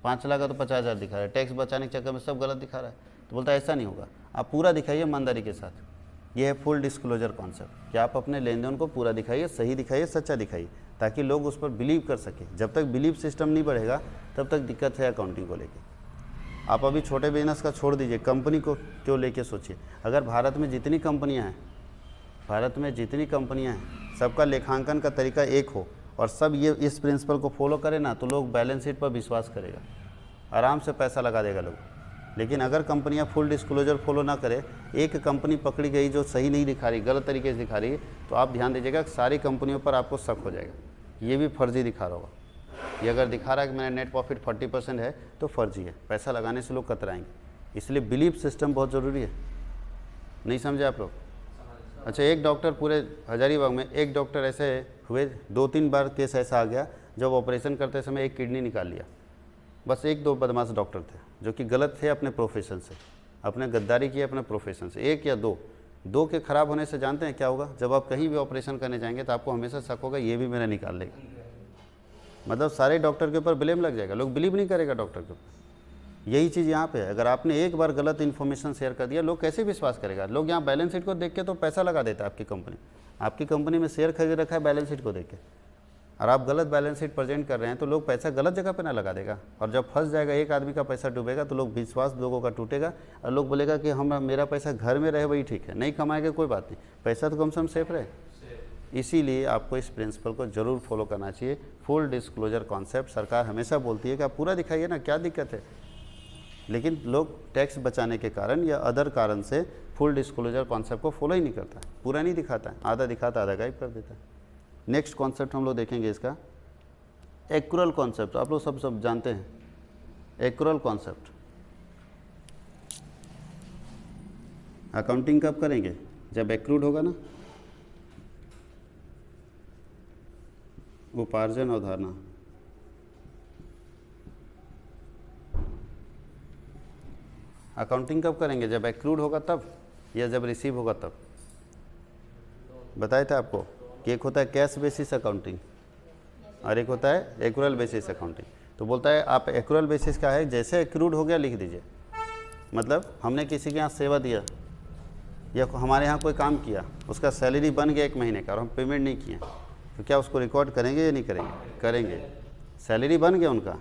5 लाख का तो 50,000 दिखा रहा है। टैक्स बचाने के चक्कर में सब गलत दिखा रहा है। तो बोलता है ऐसा नहीं होगा, आप पूरा दिखाइए ईमानदारी के साथ। ये है फुल डिस्क्लोजर कॉन्सेप्ट कि आप अपने लेन देन को पूरा दिखाइए, सही दिखाइए, सच्चा दिखाइए, ताकि लोग उस पर बिलीव कर सकें। जब तक बिलीव सिस्टम नहीं बढ़ेगा तब तक दिक्कत है अकाउंटिंग को लेके। आप अभी छोटे बिजनेस का छोड़ दीजिए, कंपनी को क्यों लेके सोचिए। अगर भारत में जितनी कंपनियां हैं, सबका लेखांकन का तरीका एक हो और सब ये इस प्रिंसिपल को फॉलो करें ना, तो लोग बैलेंस शीट पर विश्वास करेगा, आराम से पैसा लगा देगा लोग। लेकिन अगर कंपनियां फुल डिस्क्लोजर फॉलो ना करें, एक कंपनी पकड़ी गई जो सही नहीं दिखा रही, गलत तरीके से दिखा रही है, तो आप ध्यान दीजिएगा सारी कंपनियों पर आपको शक हो जाएगा, ये भी फर्जी दिखा रहा होगा। ये अगर दिखा रहा है कि मेरा नेट प्रॉफिट 40% है तो फर्जी है, पैसा लगाने से लोग कतराएंगे। इसलिए बिलीव सिस्टम बहुत ज़रूरी है। नहीं समझे आप लोग? अच्छा, एक डॉक्टर पूरे हजारीबाग में एक डॉक्टर ऐसे हुए, 2-3 बार केस ऐसा आ गया जब ऑपरेशन करते समय एक किडनी निकाल लिया। बस 1-2 बदमाश डॉक्टर थे जो कि गलत थे अपने प्रोफेशन से, अपने गद्दारी किए अपने प्रोफेशन से। 1 या 2 के खराब होने से जानते हैं क्या होगा, जब आप कहीं भी ऑपरेशन करने जाएंगे तो आपको हमेशा शक होगा ये भी मेरा निकाल लेगा। मतलब सारे डॉक्टर के ऊपर ब्लेम लग जाएगा, लोग बिलीव नहीं करेगा डॉक्टर के ऊपर। यही चीज़ यहाँ पे है, अगर आपने एक बार गलत इन्फॉर्मेशन शेयर कर दिया, लोग कैसे विश्वास करेगा। लोग यहाँ बैलेंस शीट को देख के तो पैसा लगा देता है आपकी कंपनी में शेयर खरीद रखा है बैलेंस शीट को देख के, और आप गलत बैलेंस शीट प्रेजेंट कर रहे हैं तो लोग पैसा गलत जगह पे ना लगा देगा, और जब फंस जाएगा एक आदमी का पैसा डूबेगा तो लोग विश्वास लोगों का टूटेगा, और लोग बोलेगा कि हम मेरा पैसा घर में रहे वही ठीक है, नहीं कमाएगा कोई बात नहीं, पैसा तो कम से कम सेफ रहे। इसीलिए आपको इस प्रिंसिपल को ज़रूर फॉलो करना चाहिए। फुल डिस्क्लोजर कॉन्सेप्ट सरकार हमेशा बोलती है कि आप पूरा दिखाइए ना, क्या दिक्कत है, लेकिन लोग टैक्स बचाने के कारण या अदर कारण से फुल डिस्क्लोजर कॉन्सेप्ट को फॉलो ही नहीं करता, पूरा नहीं दिखाता है, आधा दिखाता आधा गायब कर देता है। नेक्स्ट कॉन्सेप्ट हम लोग देखेंगे इसका एक्रूअल कॉन्सेप्ट। आप लोग सब जानते हैं एक्रूअल कॉन्सेप्ट। अकाउंटिंग कब करेंगे, जब एक्रूड होगा ना, उपार्जन अवधारणा। अकाउंटिंग कब करेंगे, जब एक्रूड होगा तब, या जब रिसीव होगा तब। बताया था आपको कि एक होता है कैश बेसिस अकाउंटिंग और एक होता है एक्रूअल बेसिस अकाउंटिंग। तो बोलता है आप एक्रूअल बेसिस का है, जैसे एक्रूड हो गया लिख दीजिए, मतलब हमने किसी के यहाँ सेवा दिया या हमारे यहाँ कोई काम किया, उसका सैलरी बन गया 1 महीने का और हम पेमेंट नहीं किए, तो क्या उसको रिकॉर्ड करेंगे या नहीं करेंगे, करेंगे। सैलरी बन गया उनका,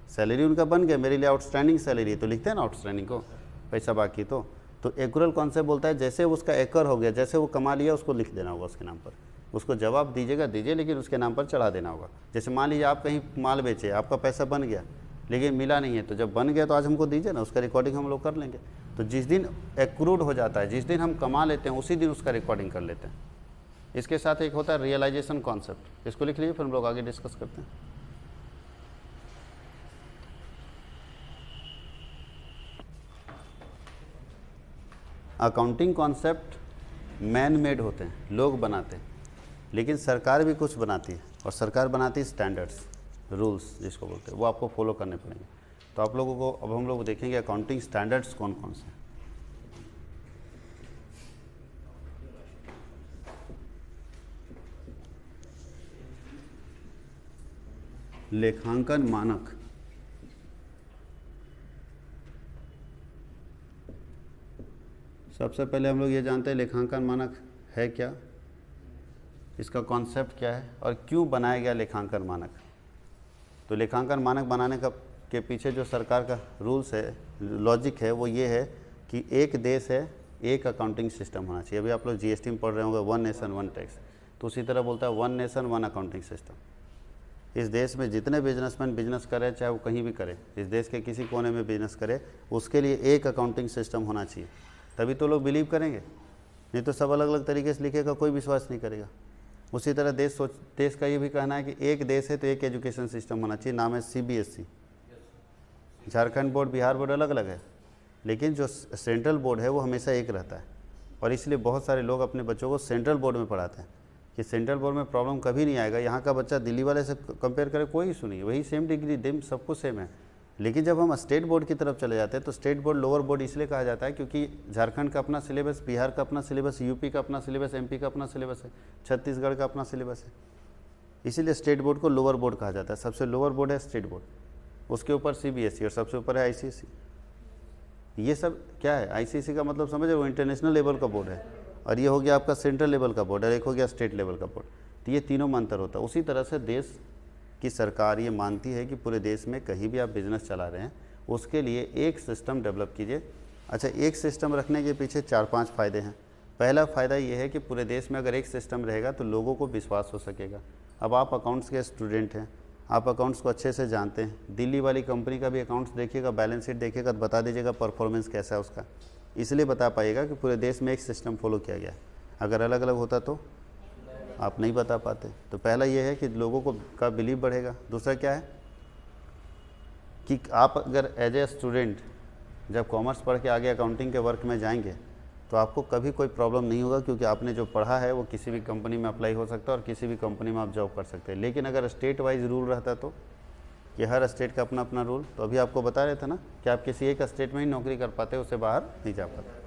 सैलरी उनका बन गया, मेरे लिए आउटस्टैंडिंग सैलरी, तो लिखते हैं ना आउटस्टैंडिंग को, पैसा बाकी। तो एक्रूअल कॉन्सेप्ट बोलता है जैसे उसका एकर हो गया, जैसे वो कमा लिया उसको लिख देना होगा उसके नाम पर, उसको जवाब दीजिएगा दीजिए, लेकिन उसके नाम पर चढ़ा देना होगा। जैसे मान लीजिए आप कहीं माल बेचे, आपका पैसा बन गया लेकिन मिला नहीं है, तो जब बन गया तो आज हमको दीजिए ना, उसका रिकॉर्डिंग हम लोग कर लेंगे। तो जिस दिन एक्रूड हो जाता है, जिस दिन हम कमा लेते हैं उसी दिन उसका रिकॉर्डिंग कर लेते हैं। इसके साथ एक होता है रियलाइजेशन कॉन्सेप्ट, इसको लिख लीजिए, फिर हम लोग आगे डिस्कस करते हैं। अकाउंटिंग कॉन्सेप्ट मैन मेड होते हैं, लोग बनाते हैं, लेकिन सरकार भी कुछ बनाती है, और सरकार बनाती है स्टैंडर्ड्स, रूल्स जिसको बोलते हैं, वो आपको फॉलो करने पड़ेंगे। तो आप लोगों को अब हम लोग देखेंगे अकाउंटिंग स्टैंडर्ड्स कौन कौन से हैं। लेखांकन मानक, सबसे पहले हम लोग ये जानते हैं लेखांकन मानक है क्या, इसका कॉन्सेप्ट क्या है और क्यों बनाया गया लेखांकन मानक। तो लेखांकन मानक बनाने का के पीछे जो सरकार का रूल्स है, लॉजिक है, वो ये है कि एक देश है एक अकाउंटिंग सिस्टम होना चाहिए। अभी आप लोग जीएसटी में पढ़ रहे होंगे 1 नेशन 1 टैक्स, तो उसी तरह बोलता है 1 नेशन 1 अकाउंटिंग सिस्टम। इस देश में जितने बिजनेसमैन बिजनेस करे, चाहे वो कहीं भी करे, इस देश के किसी कोने में बिजनेस करे, उसके लिए एक अकाउंटिंग सिस्टम होना चाहिए, तभी तो लोग बिलीव करेंगे, नहीं तो सब अलग अलग तरीके से लिखेगा, कोई विश्वास नहीं करेगा। उसी तरह देश का ये भी कहना है कि एक देश है तो एक एजुकेशन सिस्टम होना चाहिए, नाम है CBSE. Jharkhand board, Bihar board अलग अलग है, लेकिन जो सेंट्रल बोर्ड है वो हमेशा एक रहता है, और इसलिए बहुत सारे लोग अपने बच्चों को सेंट्रल बोर्ड में पढ़ाते हैं कि सेंट्रल बोर्ड में प्रॉब्लम कभी नहीं आएगा। यहाँ का बच्चा दिल्ली वाले से कंपेयर करे कोई इशू नहीं, वही सेम डिग्री देम, सब कुछ सेम है। लेकिन जब हम स्टेट बोर्ड की तरफ चले जाते हैं तो स्टेट बोर्ड लोअर बोर्ड इसलिए कहा जाता है क्योंकि झारखंड का अपना सिलेबस, बिहार का अपना सिलेबस, यूपी का अपना सिलेबस, एमपी का अपना सिलेबस है, छत्तीसगढ़ का अपना सिलेबस है, इसीलिए स्टेट बोर्ड को लोअर बोर्ड कहा जाता है। सबसे लोअर बोर्ड है स्टेट बोर्ड, उसके ऊपर सीबीएसई और सबसे ऊपर है आईसीएसई। ये सब क्या है, आईसीएसई का मतलब समझ रहे हो, इंटरनेशनल लेवल का बोर्ड है, और ये हो गया आपका सेंट्रल लेवल का बोर्ड, और एक हो गया स्टेट लेवल का बोर्ड। तो ये तीनों में अंतर होता है। उसी तरह से देश की सरकार ये मानती है कि पूरे देश में कहीं भी आप बिजनेस चला रहे हैं उसके लिए एक सिस्टम डेवलप कीजिए। अच्छा, एक सिस्टम रखने के पीछे 4-5 फ़ायदे हैं। पहला फ़ायदा ये है कि पूरे देश में अगर एक सिस्टम रहेगा तो लोगों को विश्वास हो सकेगा। अब आप अकाउंट्स के स्टूडेंट हैं, आप अकाउंट्स को अच्छे से जानते हैं, दिल्ली वाली कंपनी का भी अकाउंट्स देखिएगा, बैलेंस शीट देखिएगा तो बता दीजिएगा परफॉर्मेंस कैसा है उसका, इसलिए बता पाइएगा कि पूरे देश में एक सिस्टम फॉलो किया गया। अगर अलग अलग होता तो आप नहीं बता पाते। तो पहला ये है कि लोगों को का बिलीव बढ़ेगा। दूसरा क्या है कि आप अगर एज ए स्टूडेंट जब कॉमर्स पढ़ के आगे अकाउंटिंग के वर्क में जाएंगे तो आपको कभी कोई प्रॉब्लम नहीं होगा, क्योंकि आपने जो पढ़ा है वो किसी भी कंपनी में अप्लाई हो सकता है और किसी भी कंपनी में आप जॉब कर सकते हैं। लेकिन अगर स्टेट वाइज रूल रहता तो कि हर स्टेट का अपना अपना रूल, तो अभी आपको बता रहे थे ना कि आप किसी एक स्टेट में ही नौकरी कर पाते, उससे बाहर नहीं जा पाते।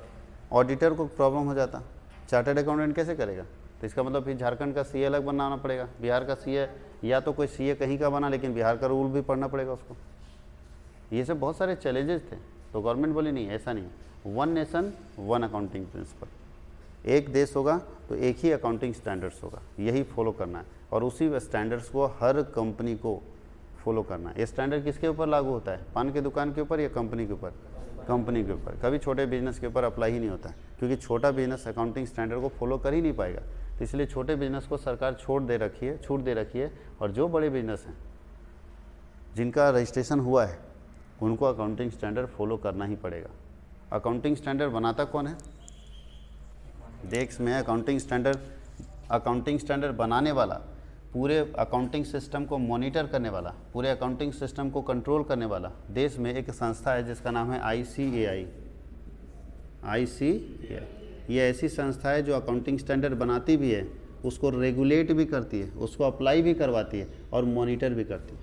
ऑडिटर को प्रॉब्लम हो जाता, चार्टर्ड अकाउंटेंट कैसे करेगा, तो इसका मतलब फिर झारखंड का सीए अलग बनाना पड़ेगा, बिहार का सीए, या तो कोई सीए कहीं का बना लेकिन बिहार का रूल भी पढ़ना पड़ेगा उसको। ये सब बहुत सारे चैलेंजेस थे। तो गवर्नमेंट बोली नहीं, ऐसा नहीं, one nation one accounting principle, एक देश होगा तो एक ही अकाउंटिंग स्टैंडर्ड्स होगा, यही फॉलो करना है, और उसी स्टैंडर्ड्स को हर कंपनी को फॉलो करना है। ये स्टैंडर्ड किसके ऊपर लागू होता है, पान की दुकान के ऊपर या कंपनी के ऊपर? कंपनी के ऊपर। कभी छोटे बिजनेस के ऊपर अप्लाई ही नहीं होता है, क्योंकि छोटा बिजनेस अकाउंटिंग स्टैंडर्ड को फॉलो कर ही नहीं पाएगा। तो इसलिए छोटे बिजनेस को सरकार छूट दे रखी है, और जो बड़े बिजनेस हैं जिनका रजिस्ट्रेशन हुआ है उनको अकाउंटिंग स्टैंडर्ड फॉलो करना ही पड़ेगा। अकाउंटिंग स्टैंडर्ड बनाता कौन है? देश में अकाउंटिंग स्टैंडर्ड बनाने वाला, पूरे अकाउंटिंग सिस्टम को मॉनिटर करने वाला, पूरे अकाउंटिंग सिस्टम को कंट्रोल करने वाला देश में एक संस्था है जिसका नाम है ICAI। ये ऐसी संस्था है जो अकाउंटिंग स्टैंडर्ड बनाती भी है, उसको रेगुलेट भी करती है, उसको अप्लाई भी करवाती है और मॉनिटर भी करती है,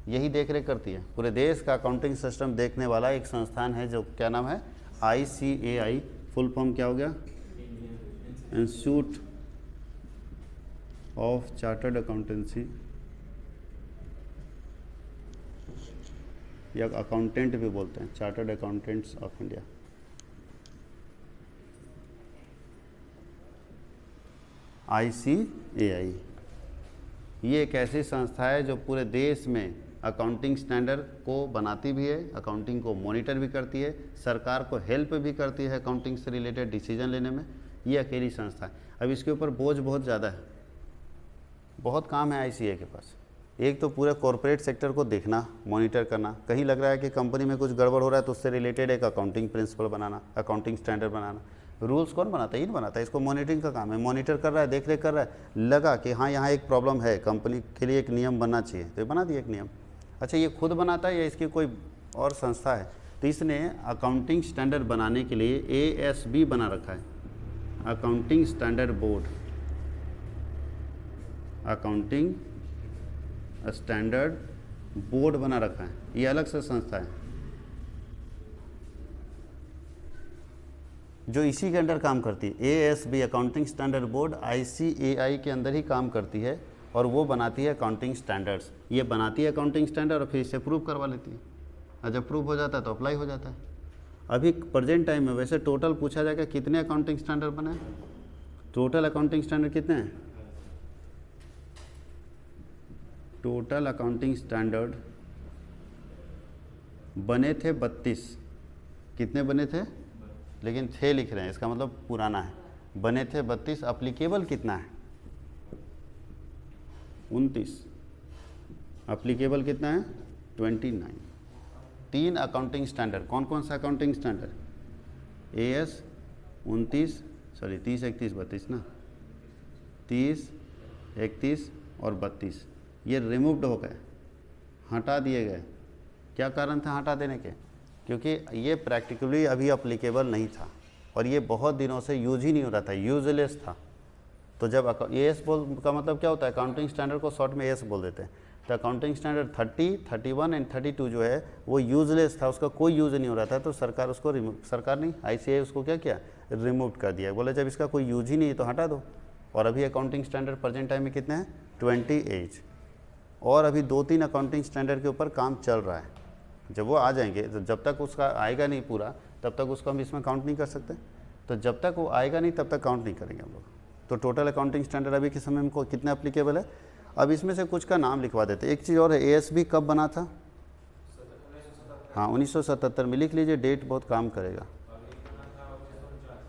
यही देख रेख करती है। पूरे देश का अकाउंटिंग सिस्टम देखने वाला एक संस्थान है जो क्या नाम है? ICAI। फुल फॉर्म क्या हो गया? इंस्टीट्यूट ऑफ चार्टर्ड अकाउंटेंसी, या अकाउंटेंट भी बोलते हैं, chartered accountants of India. ICAI ये एक ऐसी संस्था है जो पूरे देश में अकाउंटिंग स्टैंडर्ड को बनाती भी है, अकाउंटिंग को मॉनिटर भी करती है, सरकार को हेल्प भी करती है अकाउंटिंग से रिलेटेड डिसीजन लेने में। ये अकेली संस्था है। अब इसके ऊपर बोझ बहुत ज़्यादा है, बहुत काम है ICAI के पास। एक तो पूरे कॉरपोरेट सेक्टर को देखना, मॉनिटर करना, कहीं लग रहा है कि कंपनी में कुछ गड़बड़ हो रहा है तो उससे रिलेटेड एक अकाउंटिंग प्रिंसिपल बनाना, अकाउंटिंग स्टैंडर्ड बनाना। रूल्स कौन बनाता है? ये नहीं बनाता, इसको मॉनिटरिंग का काम है, मॉनिटर कर रहा है, देख रेख कर रहा है, लगा कि हाँ यहाँ एक प्रॉब्लम है, कंपनी के लिए एक नियम बनना चाहिए, तो ये बना दिया एक नियम। अच्छा, ये खुद बनाता है या इसकी कोई और संस्था है? तो इसने अकाउंटिंग स्टैंडर्ड बनाने के लिए ASB बना रखा है, accounting standard board, accounting standard board बना रखा है, ये अलग से संस्था है जो इसी के अंडर काम करती है। ASB accounting standard board ICAI के अंदर ही काम करती है, और वो बनाती है अकाउंटिंग स्टैंडर्ड्स। ये बनाती है अकाउंटिंग स्टैंडर्ड और फिर इसे प्रूव करवा लेती है, और जब प्रूव हो जाता है तो अप्लाई हो जाता है। अभी प्रेजेंट टाइम में वैसे टोटल पूछा जाएगा कितने अकाउंटिंग स्टैंडर्ड बने? टोटल अकाउंटिंग स्टैंडर्ड कितने हैं? टोटल अकाउंटिंग स्टैंडर्ड बने थे 32। कितने बने थे? लेकिन थे लिख रहे हैं, इसका मतलब पुराना है। बने थे 32, अप्लीकेबल कितना है? 29। अप्लीकेबल कितना है? 29। 3 अकाउंटिंग स्टैंडर्ड। कौन कौन सा अकाउंटिंग स्टैंडर्ड? AS 29, सॉरी 30, 31, 32 ना, 30, 31 और 32 ये रिमूव्ड हो गए, हटा दिए गए। क्या कारण था हटा देने के? क्योंकि ये प्रैक्टिकली अभी अप्लीकेबल नहीं था और ये बहुत दिनों से यूज ही नहीं हो रहा था, यूजलेस था। तो जब AS बोल का मतलब क्या होता है? अकाउंटिंग स्टैंडर्ड को शॉर्ट में AS बोल देते हैं। तो अकाउंटिंग स्टैंडर्ड 30, 31 एंड 32 जो है वो यूजलेस था, उसका कोई यूज़ नहीं हो रहा था। तो सरकार उसको सरकार नहीं, ICAI उसको क्या किया? रिमूव कर दिया। बोले जब इसका कोई यूज ही नहीं है तो हटा दो। और अभी अकाउंटिंग स्टैंडर्ड प्रेजेंट टाइम में कितने हैं? 28। और अभी 2-3 अकाउंटिंग स्टैंडर्ड के ऊपर काम चल रहा है। जब वो आ जाएंगे तो जब तक उसका आएगा नहीं पूरा तब तक उसको हम इसमें काउंट नहीं कर सकते। तो जब तक वो आएगा नहीं तब तक काउंट नहीं करेंगे हम लोग। तो टोटल अकाउंटिंग स्टैंडर्ड अभी के समय में कितने अप्लीकेबल है? अब इसमें से कुछ का नाम लिखवा देते। एक चीज़ और है, ASB कब बना था? हाँ 1977 में। लिख लीजिए, डेट बहुत काम करेगा।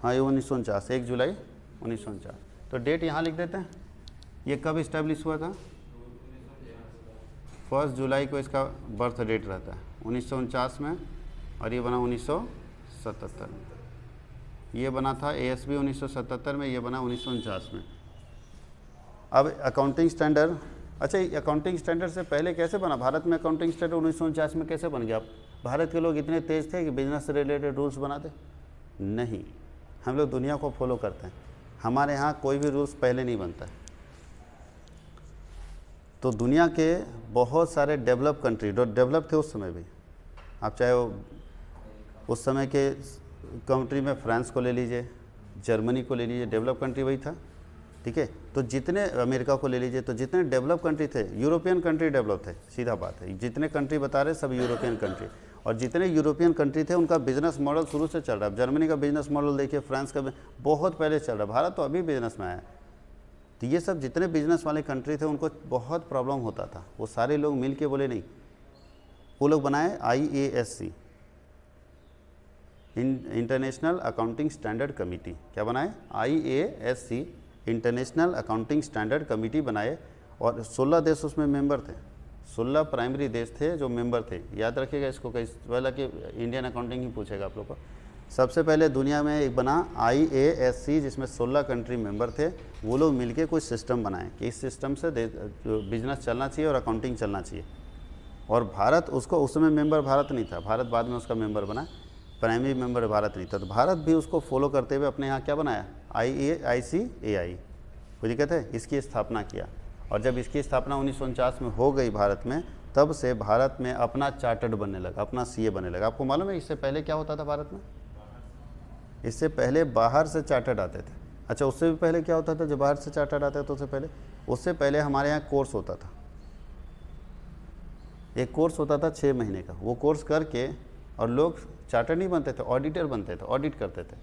हाँ ये 1949, 1 जुलाई 1949। तो डेट यहाँ लिख देते हैं। ये कब इस्टेब्लिश हुआ था? 1 जुलाई को इसका बर्थ डेट रहता है 1949 में, और ये बना 1977 में। ये बना था ASB 1977 में, ये बना 1949 में। अब अकाउंटिंग स्टैंडर्ड, अच्छा अकाउंटिंग स्टैंडर्ड से पहले कैसे बना? भारत में अकाउंटिंग स्टैंडर्ड 1949 में कैसे बन गया? भारत के लोग इतने तेज थे कि बिजनेस से रिलेटेड रूल्स बनाते? नहीं, हम लोग दुनिया को फॉलो करते हैं। हमारे यहाँ कोई भी रूल्स पहले नहीं बनता है। तो दुनिया के बहुत सारे डेवलप कंट्री, जो डेवलप थे उस समय भी, आप चाहे वो उस समय के कंट्री में फ्रांस को ले लीजिए, जर्मनी को ले लीजिए, डेवलप कंट्री वही था। ठीक है। तो जितने अमेरिका को ले लीजिए, तो जितने डेवलप कंट्री थे, यूरोपियन कंट्री डेवलप थे, सीधा बात है, जितने कंट्री बता रहे सब यूरोपियन कंट्री, और जितने यूरोपियन कंट्री थे उनका बिजनेस मॉडल शुरू से चल रहा है। जर्मनी का बिजनेस मॉडल देखिए, फ्रांस का बहुत पहले चल रहा है, भारत तो अभी बिजनेस में आया। तो ये सब जितने बिजनेस वाले कंट्री थे उनको बहुत प्रॉब्लम होता था, वो सारे लोग मिल के बोले नहीं, वो लोग बनाए IASC, international accounting standard committee. क्या बनाए? IASC, international accounting standard committee बनाए, और 16 देश उसमें मेंबर थे, 16 प्राइमरी देश थे जो मेंबर थे। याद रखिएगा इसको, कई वाला कि इंडियन अकाउंटिंग ही पूछेगा आप लोग को। सबसे पहले दुनिया में एक बना IASC, जिसमें 16 कंट्री मेंबर थे, वो लोग मिलके कोई सिस्टम बनाए कि इस सिस्टम से बिजनेस चलना चाहिए और अकाउंटिंग चलना चाहिए। और भारत उसको, उस समय मेंबर भारत नहीं था, भारत बाद में उसका मेंबर बना, प्राइमरी मेंबर भारत नहीं था, तो भारत भी उसको फॉलो करते हुए अपने यहाँ क्या बनाया, ICAI, कोई दिक्कत है, इसकी स्थापना किया। और जब इसकी स्थापना 1949 में हो गई भारत में, तब से भारत में अपना चार्टर्ड बनने लगा, अपना CA बनने लगा। आपको मालूम है इससे पहले क्या होता था भारत में? इससे पहले बाहर से चार्टर्ड आते थे। अच्छा, उससे भी पहले क्या होता था जब बाहर से चार्टर्ड आते थे? तो उससे पहले हमारे यहाँ कोर्स होता था, एक कोर्स होता था 6 महीने का, वो कोर्स करके और लोग चार्टर्ड नहीं बनते थे, ऑडिटर बनते थे, ऑडिट करते थे।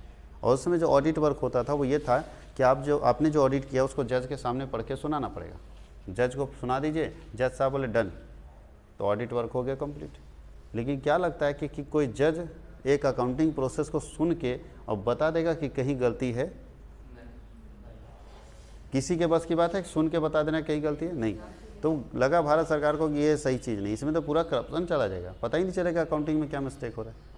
और उस समय जो ऑडिट वर्क होता था वो ये था कि आपने जो ऑडिट किया उसको जज के सामने पढ़ के सुनाना पड़ेगा। जज को सुना दीजिए, जज साहब बोले डन, तो ऑडिट वर्क हो गया कंप्लीट। लेकिन क्या लगता है कि कोई जज एक अकाउंटिंग प्रोसेस को सुन के और बता देगा कि कहीं गलती है? किसी के बस की बात है कि सुन के बता देना कहीं गलती है? नहीं। तो लगा भारत सरकार को कि ये सही चीज़ नहीं, इसमें तो पूरा करप्शन चला जाएगा, पता ही नहीं चलेगा अकाउंटिंग में क्या मिस्टेक हो रहा है।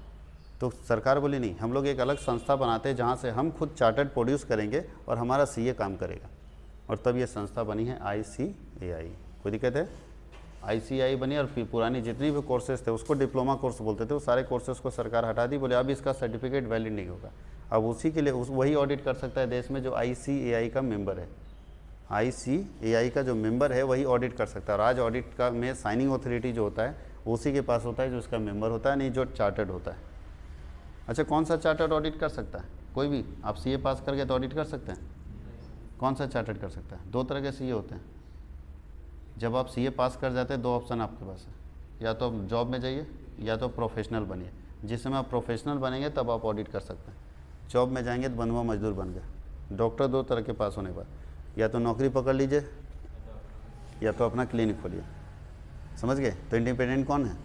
तो सरकार बोली नहीं, हम लोग एक अलग संस्था बनाते हैं जहाँ से हम खुद चार्टर्ड प्रोड्यूस करेंगे और हमारा CA काम करेगा। और तब ये संस्था बनी है ICAI। कोई दिक्कत है? ICAI बनी, और फिर पुरानी जितनी भी कोर्सेज थे उसको डिप्लोमा कोर्स बोलते थे, वो सारे कोर्सेज को सरकार हटा दी, बोले अब इसका सर्टिफिकेट वैलिड नहीं होगा। अब उसी के लिए वही ऑडिट कर सकता है देश में जो ICAI का मेंबर है, ICAI का जो मेंबर है वही ऑडिट कर सकता है। और आज ऑडिट का में साइनिंग अथॉरिटी जो होता है उसी के पास होता है जो उसका मेंबर होता है, नहीं जो चार्टर्ड होता है। अच्छा, कौन सा चार्टर्ड ऑडिट कर सकता है? कोई भी। आप CA पास करके तो ऑडिट कर सकते हैं? कौन सा चार्टर्ड कर सकता है? 2 तरह के CA होते हैं। जब आप CA पास कर जाते हैं 2 ऑप्शन आपके पास है, या तो आप जॉब में जाइए या तो प्रोफेशनल बनिए। जिस समय आप प्रोफेशनल बनेंगे तब आप ऑडिट कर सकते हैं। जॉब में जाएंगे तो बंधुआ मजदूर बन गए। डॉक्टर 2 तरह के पास होने के बाद, या तो नौकरी पकड़ लीजिए या तो अपना क्लिनिक खोलिए। समझ गए? तो इंडिपेंडेंट कौन है?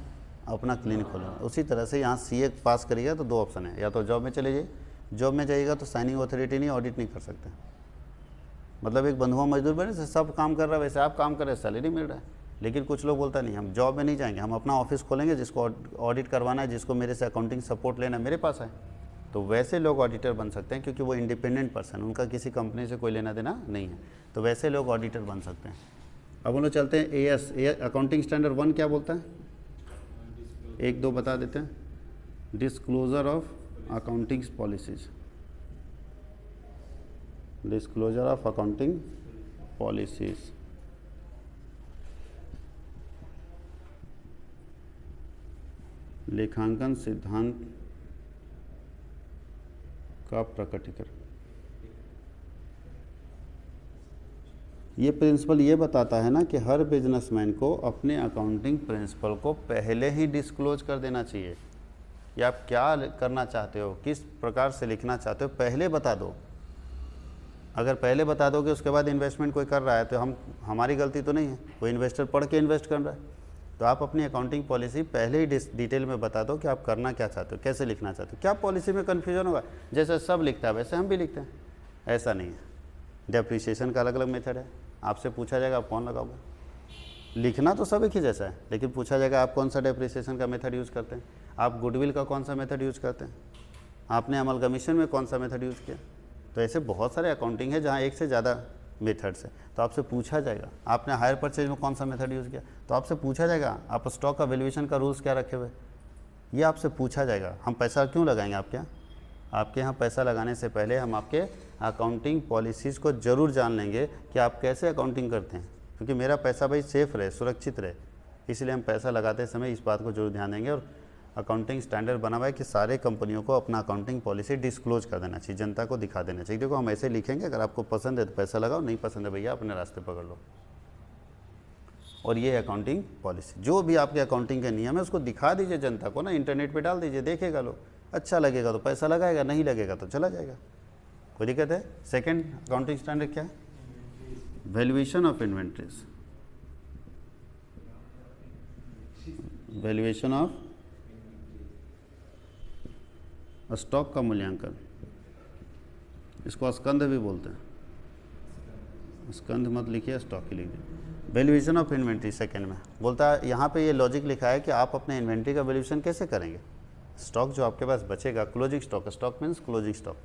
अपना क्लिनिक खोलना। उसी तरह से यहाँ CA पास करिएगा तो 2 ऑप्शन है, या तो जॉब में चले जाइए, जॉब में जाइएगा तो साइनिंग अथॉरिटी नहीं, ऑडिट नहीं कर सकते। मतलब एक बंधुआ मजदूर बने से सब काम कर रहा है, वैसे आप काम कर रहे हैं, सैलरी मिल रहा है। लेकिन कुछ लोग बोलता नहीं, हम जॉब में नहीं जाएंगे, हम अपना ऑफिस खोलेंगे, जिसको ऑडिट करवाना है, जिसको मेरे से अकाउंटिंग सपोर्ट लेना है मेरे पास है। तो वैसे लोग ऑडिटर बन सकते हैं, क्योंकि वो इंडिपेंडेंट पर्सन, उनका किसी कंपनी से कोई लेना देना नहीं है, तो वैसे लोग ऑडिटर बन सकते हैं। अब हम लोग चलते हैं AS, अकाउंटिंग स्टैंडर्ड 1 क्या बोलता है? 1-2 बता देते हैं। Disclosure of accounting policies, disclosure of accounting policies. लेखांकन सिद्धांत का प्रकटीकरण। ये प्रिंसिपल ये बताता है ना कि हर बिजनेसमैन को अपने अकाउंटिंग प्रिंसिपल को पहले ही डिस्क्लोज कर देना चाहिए। या आप क्या करना चाहते हो, किस प्रकार से लिखना चाहते हो, पहले बता दो। अगर पहले बता दोगे उसके बाद इन्वेस्टमेंट कोई कर रहा है तो हमारी गलती तो नहीं है, कोई इन्वेस्टर पढ़ के इन्वेस्ट कर रहा है। तो आप अपनी अकाउंटिंग पॉलिसी पहले ही डिटेल में बता दो कि आप करना क्या चाहते हो, कैसे लिखना चाहते हो। क्या पॉलिसी में कन्फ्यूजन होगा? जैसे सब लिखता है वैसे हम भी लिखते हैं, ऐसा नहीं है। डेप्रिसिएशन का अलग अलग मेथड है, आपसे पूछा जाएगा आप कौन लगाओगे। लिखना तो सब एक ही जैसा है, लेकिन पूछा जाएगा आप कौन सा डेप्रिसिएशन का मेथड यूज़ करते हैं, आप गुडविल का कौन सा मेथड यूज़ करते हैं, आपने अमलगमिशन में कौन सा मेथड यूज़ किया। तो ऐसे बहुत सारे अकाउंटिंग है जहाँ एक से ज़्यादा मेथड्स है, तो आपसे पूछा जाएगा। आपने हायर परचेज में कौन सा मेथड यूज़ किया, तो आपसे पूछा जाएगा। आप स्टॉक का वैल्यूएशन का रूल्स क्या रखे हुए, ये आपसे पूछा जाएगा। हम पैसा क्यों लगाएंगे आपके यहाँ? आपके यहाँ पैसा लगाने से पहले हम आपके अकाउंटिंग पॉलिसीज़ को ज़रूर जान लेंगे कि आप कैसे अकाउंटिंग करते हैं, क्योंकि मेरा पैसा भाई सेफ़ रहे, सुरक्षित रहे, इसलिए हम पैसा लगाते समय इस बात को जरूर ध्यान देंगे। और अकाउंटिंग स्टैंडर्ड बना हुआ है कि सारे कंपनियों को अपना अकाउंटिंग पॉलिसी डिस्क्लोज कर देना चाहिए, जनता को दिखा देना चाहिए। देखो हम ऐसे लिखेंगे, अगर आपको पसंद है तो पैसा लगाओ, नहीं पसंद है भैया अपने रास्ते पकड़ लो। और ये अकाउंटिंग पॉलिसी, जो भी आपके अकाउंटिंग के नियम है उसको दिखा दीजिए जनता को ना, इंटरनेट पे डाल दीजिए, देखेगा लोग, अच्छा लगेगा तो पैसा लगाएगा, नहीं लगेगा तो चला जाएगा, कोई दिक्कत है। सेकंड अकाउंटिंग स्टैंडर्ड क्या है? Valuation of inventories, valuation of stock का मूल्यांकन, इसको स्कंध भी बोलते हैं, स्कंध मत लिखिए, स्टॉक ही लिख दीजिए। वैल्यूएशन ऑफ इन्वेंट्री सेकंड में बोलता है, यहाँ पे ये लॉजिक लिखा है कि आप अपने इन्वेंट्री का वैल्यूएशन कैसे करेंगे। स्टॉक जो आपके पास बचेगा, closing stock, stock means closing stock,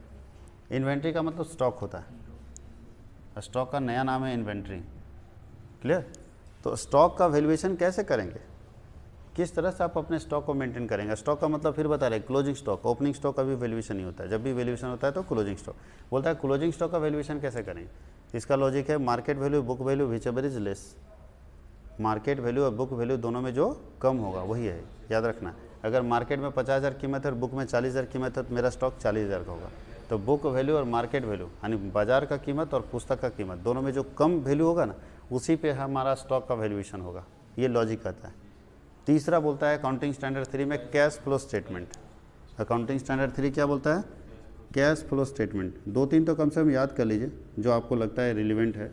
inventory का मतलब स्टॉक होता है, स्टॉक का नया नाम है इन्वेंट्री, क्लियर। तो स्टॉक का वैल्यूएशन कैसे करेंगे, किस तरह से आप अपने स्टॉक को मेंटेन करेंगे। स्टॉक का मतलब फिर बता रहे क्लोजिंग स्टॉक, ओपनिंग स्टॉक का भी वैल्यूएशन नहीं होता है, जब भी वैल्यूएशन होता है तो क्लोजिंग स्टॉक। बोलता है क्लोजिंग स्टॉक का वैल्यूएशन कैसे करेंगे, इसका लॉजिक है market value book value whichever is less, market value और बुक वैल्यू दोनों में जो कम होगा वही है, याद रखना। अगर मार्केट में 50,000 कीमत है और बुक में 40,000 कीमत है तो मेरा स्टॉक 40,000 का होगा। तो बुक वैल्यू और मार्केट वैल्यू यानी बाजार का कीमत और पुस्तक का कीमत दोनों में जो कम वैल्यू होगा ना, उसी पे हमारा स्टॉक का वैल्यूएशन होगा, ये लॉजिक कहता है। तीसरा बोलता है अकाउंटिंग स्टैंडर्ड 3 में cash flow statement. Accounting standard 3 क्या बोलता है? Cash flow statement. 2-3 तो कम से कम याद कर लीजिए जो आपको लगता है रिलेवेंट है।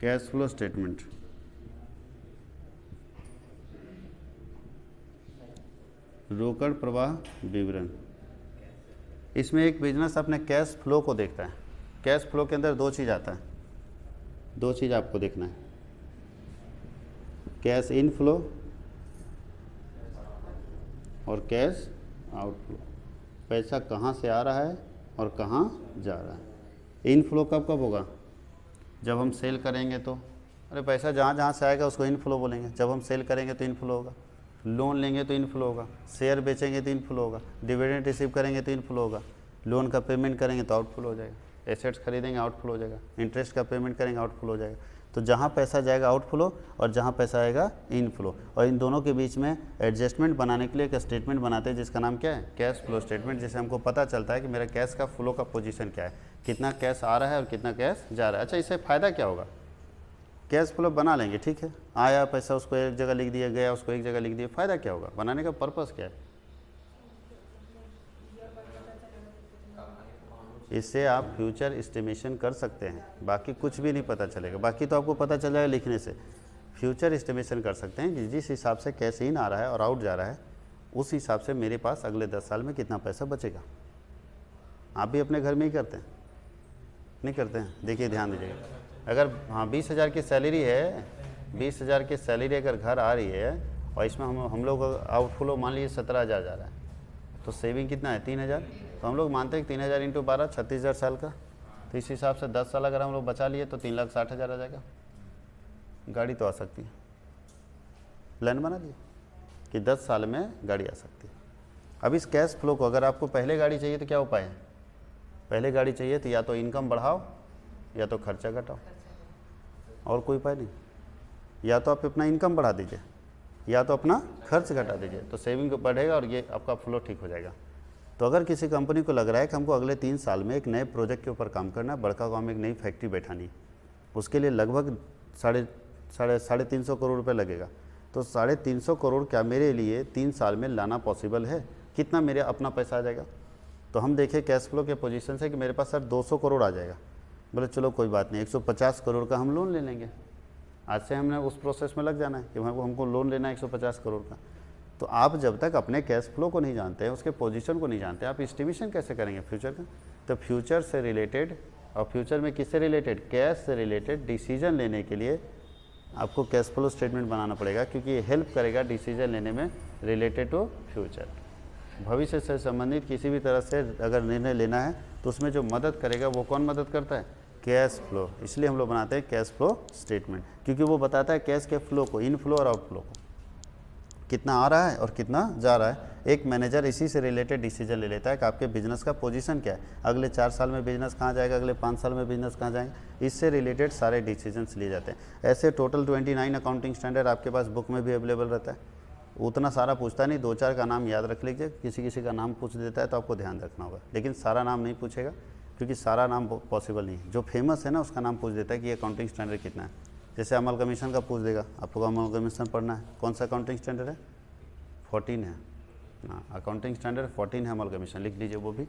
कैश फ्लो स्टेटमेंट, रोकड़ प्रवाह विवरण। इसमें एक बिजनेस अपने कैश फ्लो को देखता है। कैश फ्लो के अंदर दो चीज़ आता है, दो चीज़ आपको देखना है, कैश इन फ्लो और कैश आउट फ्लो। पैसा कहाँ से आ रहा है और कहाँ जा रहा है। इन फ्लो कब कब होगा? जब हम सेल करेंगे तो, अरे पैसा जहाँ जहाँ से आएगा उसको इन फ्लो बोलेंगे। जब हम सेल करेंगे तो इन फ्लो होगा, लोन लेंगे तो इनफ्लो होगा, शेयर बेचेंगे तो इनफ्लो होगा, डिविडेंड रिसीव करेंगे तो इनफ्लो होगा, लोन का पेमेंट करेंगे तो आउटफ्लो हो जाएगा, एसेट्स खरीदेंगे आउटफ्लो हो जाएगा, इंटरेस्ट का पेमेंट करेंगे आउटफ्लो हो जाएगा। तो जहाँ पैसा जाएगा आउटफ्लो और जहाँ पैसा आएगा इनफ्लो, और इन दोनों के बीच में एडजस्टमेंट बनाने के लिए एक स्टेटमेंट बनाते हैं जिसका नाम क्या है? कैश फ्लो स्टेटमेंट, जिससे हमको पता चलता है कि मेरा कैश का फ्लो का पोजीशन क्या है, कितना कैश आ रहा है और कितना कैश जा रहा है। अच्छा, इससे फ़ायदा क्या होगा? कैश फ्लो बना लेंगे, ठीक है, आया पैसा उसको एक जगह लिख दिया, गया उसको एक जगह लिख दिया, फ़ायदा क्या होगा? बनाने का पर्पस क्या है? इससे आप फ्यूचर एस्टिमेशन कर सकते हैं, बाकी कुछ भी नहीं पता चलेगा। बाकी तो आपको पता चल जाएगा लिखने से। फ्यूचर एस्टिमेशन कर सकते हैं कि जिस हिसाब से कैश इन आ रहा है और आउट जा रहा है, उस हिसाब से मेरे पास अगले 10 साल में कितना पैसा बचेगा। आप भी अपने घर में ही करते हैं? नहीं करते हैं? देखिए, ध्यान दीजिएगा। अगर 20,000 की सैलरी है, 20,000 की सैलरी अगर घर आ रही है और इसमें हम लोग आउटफ्लो मान लीजिए 17,000 जा रहा है, तो सेविंग कितना है? 3,000। तो हम लोग मानते हैं कि 3,000 × 12 36,000 साल का। तो इस हिसाब से 10 साल अगर हम लोग बचा लिए तो 3,60,000 आ जाएगा। गाड़ी तो आ सकती है, प्लान बना दिए कि 10 साल में गाड़ी आ सकती है। अब इस कैश फ्लो को, अगर आपको पहले गाड़ी चाहिए तो क्या उपाय है? पहले गाड़ी चाहिए तो या तो इनकम बढ़ाओ या तो खर्चा घटाओ, और कोई उपाय नहीं। या तो आप अपना इनकम बढ़ा दीजिए या तो अपना खर्च घटा दीजिए, तो सेविंग बढ़ेगा और ये आपका फ्लो ठीक हो जाएगा। तो अगर किसी कंपनी को लग रहा है कि हमको अगले 3 साल में एक नए प्रोजेक्ट के ऊपर काम करना है, बड़का काम, एक नई फैक्ट्री बैठानी, उसके लिए लगभग 350 करोड़ रुपये लगेगा, तो 350 करोड़ क्या मेरे लिए 3 साल में लाना पॉसिबल है? कितना मेरे अपना पैसा आ जाएगा? तो हम देखें कैश फ्लो के पोजीशन से कि मेरे पास सर 200 करोड़ आ जाएगा। बोले चलो कोई बात नहीं, 150 करोड़ का हम लोन ले लेंगे। आज से हमने उस प्रोसेस में लग जाना है कि हमको लोन लेना है 150 करोड़ का। तो आप जब तक अपने कैश फ्लो को नहीं जानते हैं, उसके पोजीशन को नहीं जानते, आप एस्टिमेशन कैसे करेंगे फ्यूचर का? तो फ्यूचर से रिलेटेड, और फ्यूचर में किससे रिलेटेड? कैश से रिलेटेड डिसीजन लेने के लिए आपको कैश फ्लो स्टेटमेंट बनाना पड़ेगा, क्योंकि ये हेल्प करेगा डिसीजन लेने में रिलेटेड टू फ्यूचर। भविष्य से संबंधित किसी भी तरह से अगर निर्णय लेना है तो उसमें जो मदद करेगा वो कौन मदद करता है? Cash flow. इसलिए हम लोग बनाते हैं कैश फ्लो स्टेटमेंट, क्योंकि वो बताता है कैश के फ्लो को, इन फ्लो और आउट फ्लो को। कितना आ रहा है और कितना जा रहा है। एक मैनेजर इसी से रिलेटेड डिसीजन ले लेता है कि आपके बिजनेस का पोजीशन क्या है, अगले 4 साल में बिजनेस कहाँ जाएगा, अगले 5 साल में बिजनेस कहाँ जाएगा, इससे रिलेटेड सारे डिसीजंस लिए जाते हैं। ऐसे टोटल 29 अकाउंटिंग स्टैंडर्ड आपके पास बुक में भी अवेलेबल रहता है। उतना सारा पूछता नहीं, 2-4 का नाम याद रख लीजिए, किसी किसी का नाम पूछ देता है तो आपको ध्यान रखना होगा, लेकिन सारा नाम नहीं पूछेगा क्योंकि सारा नाम पॉसिबल नहीं है। जो फेमस है ना उसका नाम पूछ देता है कि ये अकाउंटिंग स्टैंडर्ड कितना है। जैसे अमल कमीशन का पूछ देगा, आपको अमल कमीशन पढ़ना है, कौन सा अकाउंटिंग स्टैंडर्ड है, 14 है ना, अकाउंटिंग स्टैंडर्ड 14 है, अमल कमीशन लिख लीजिए, वो भी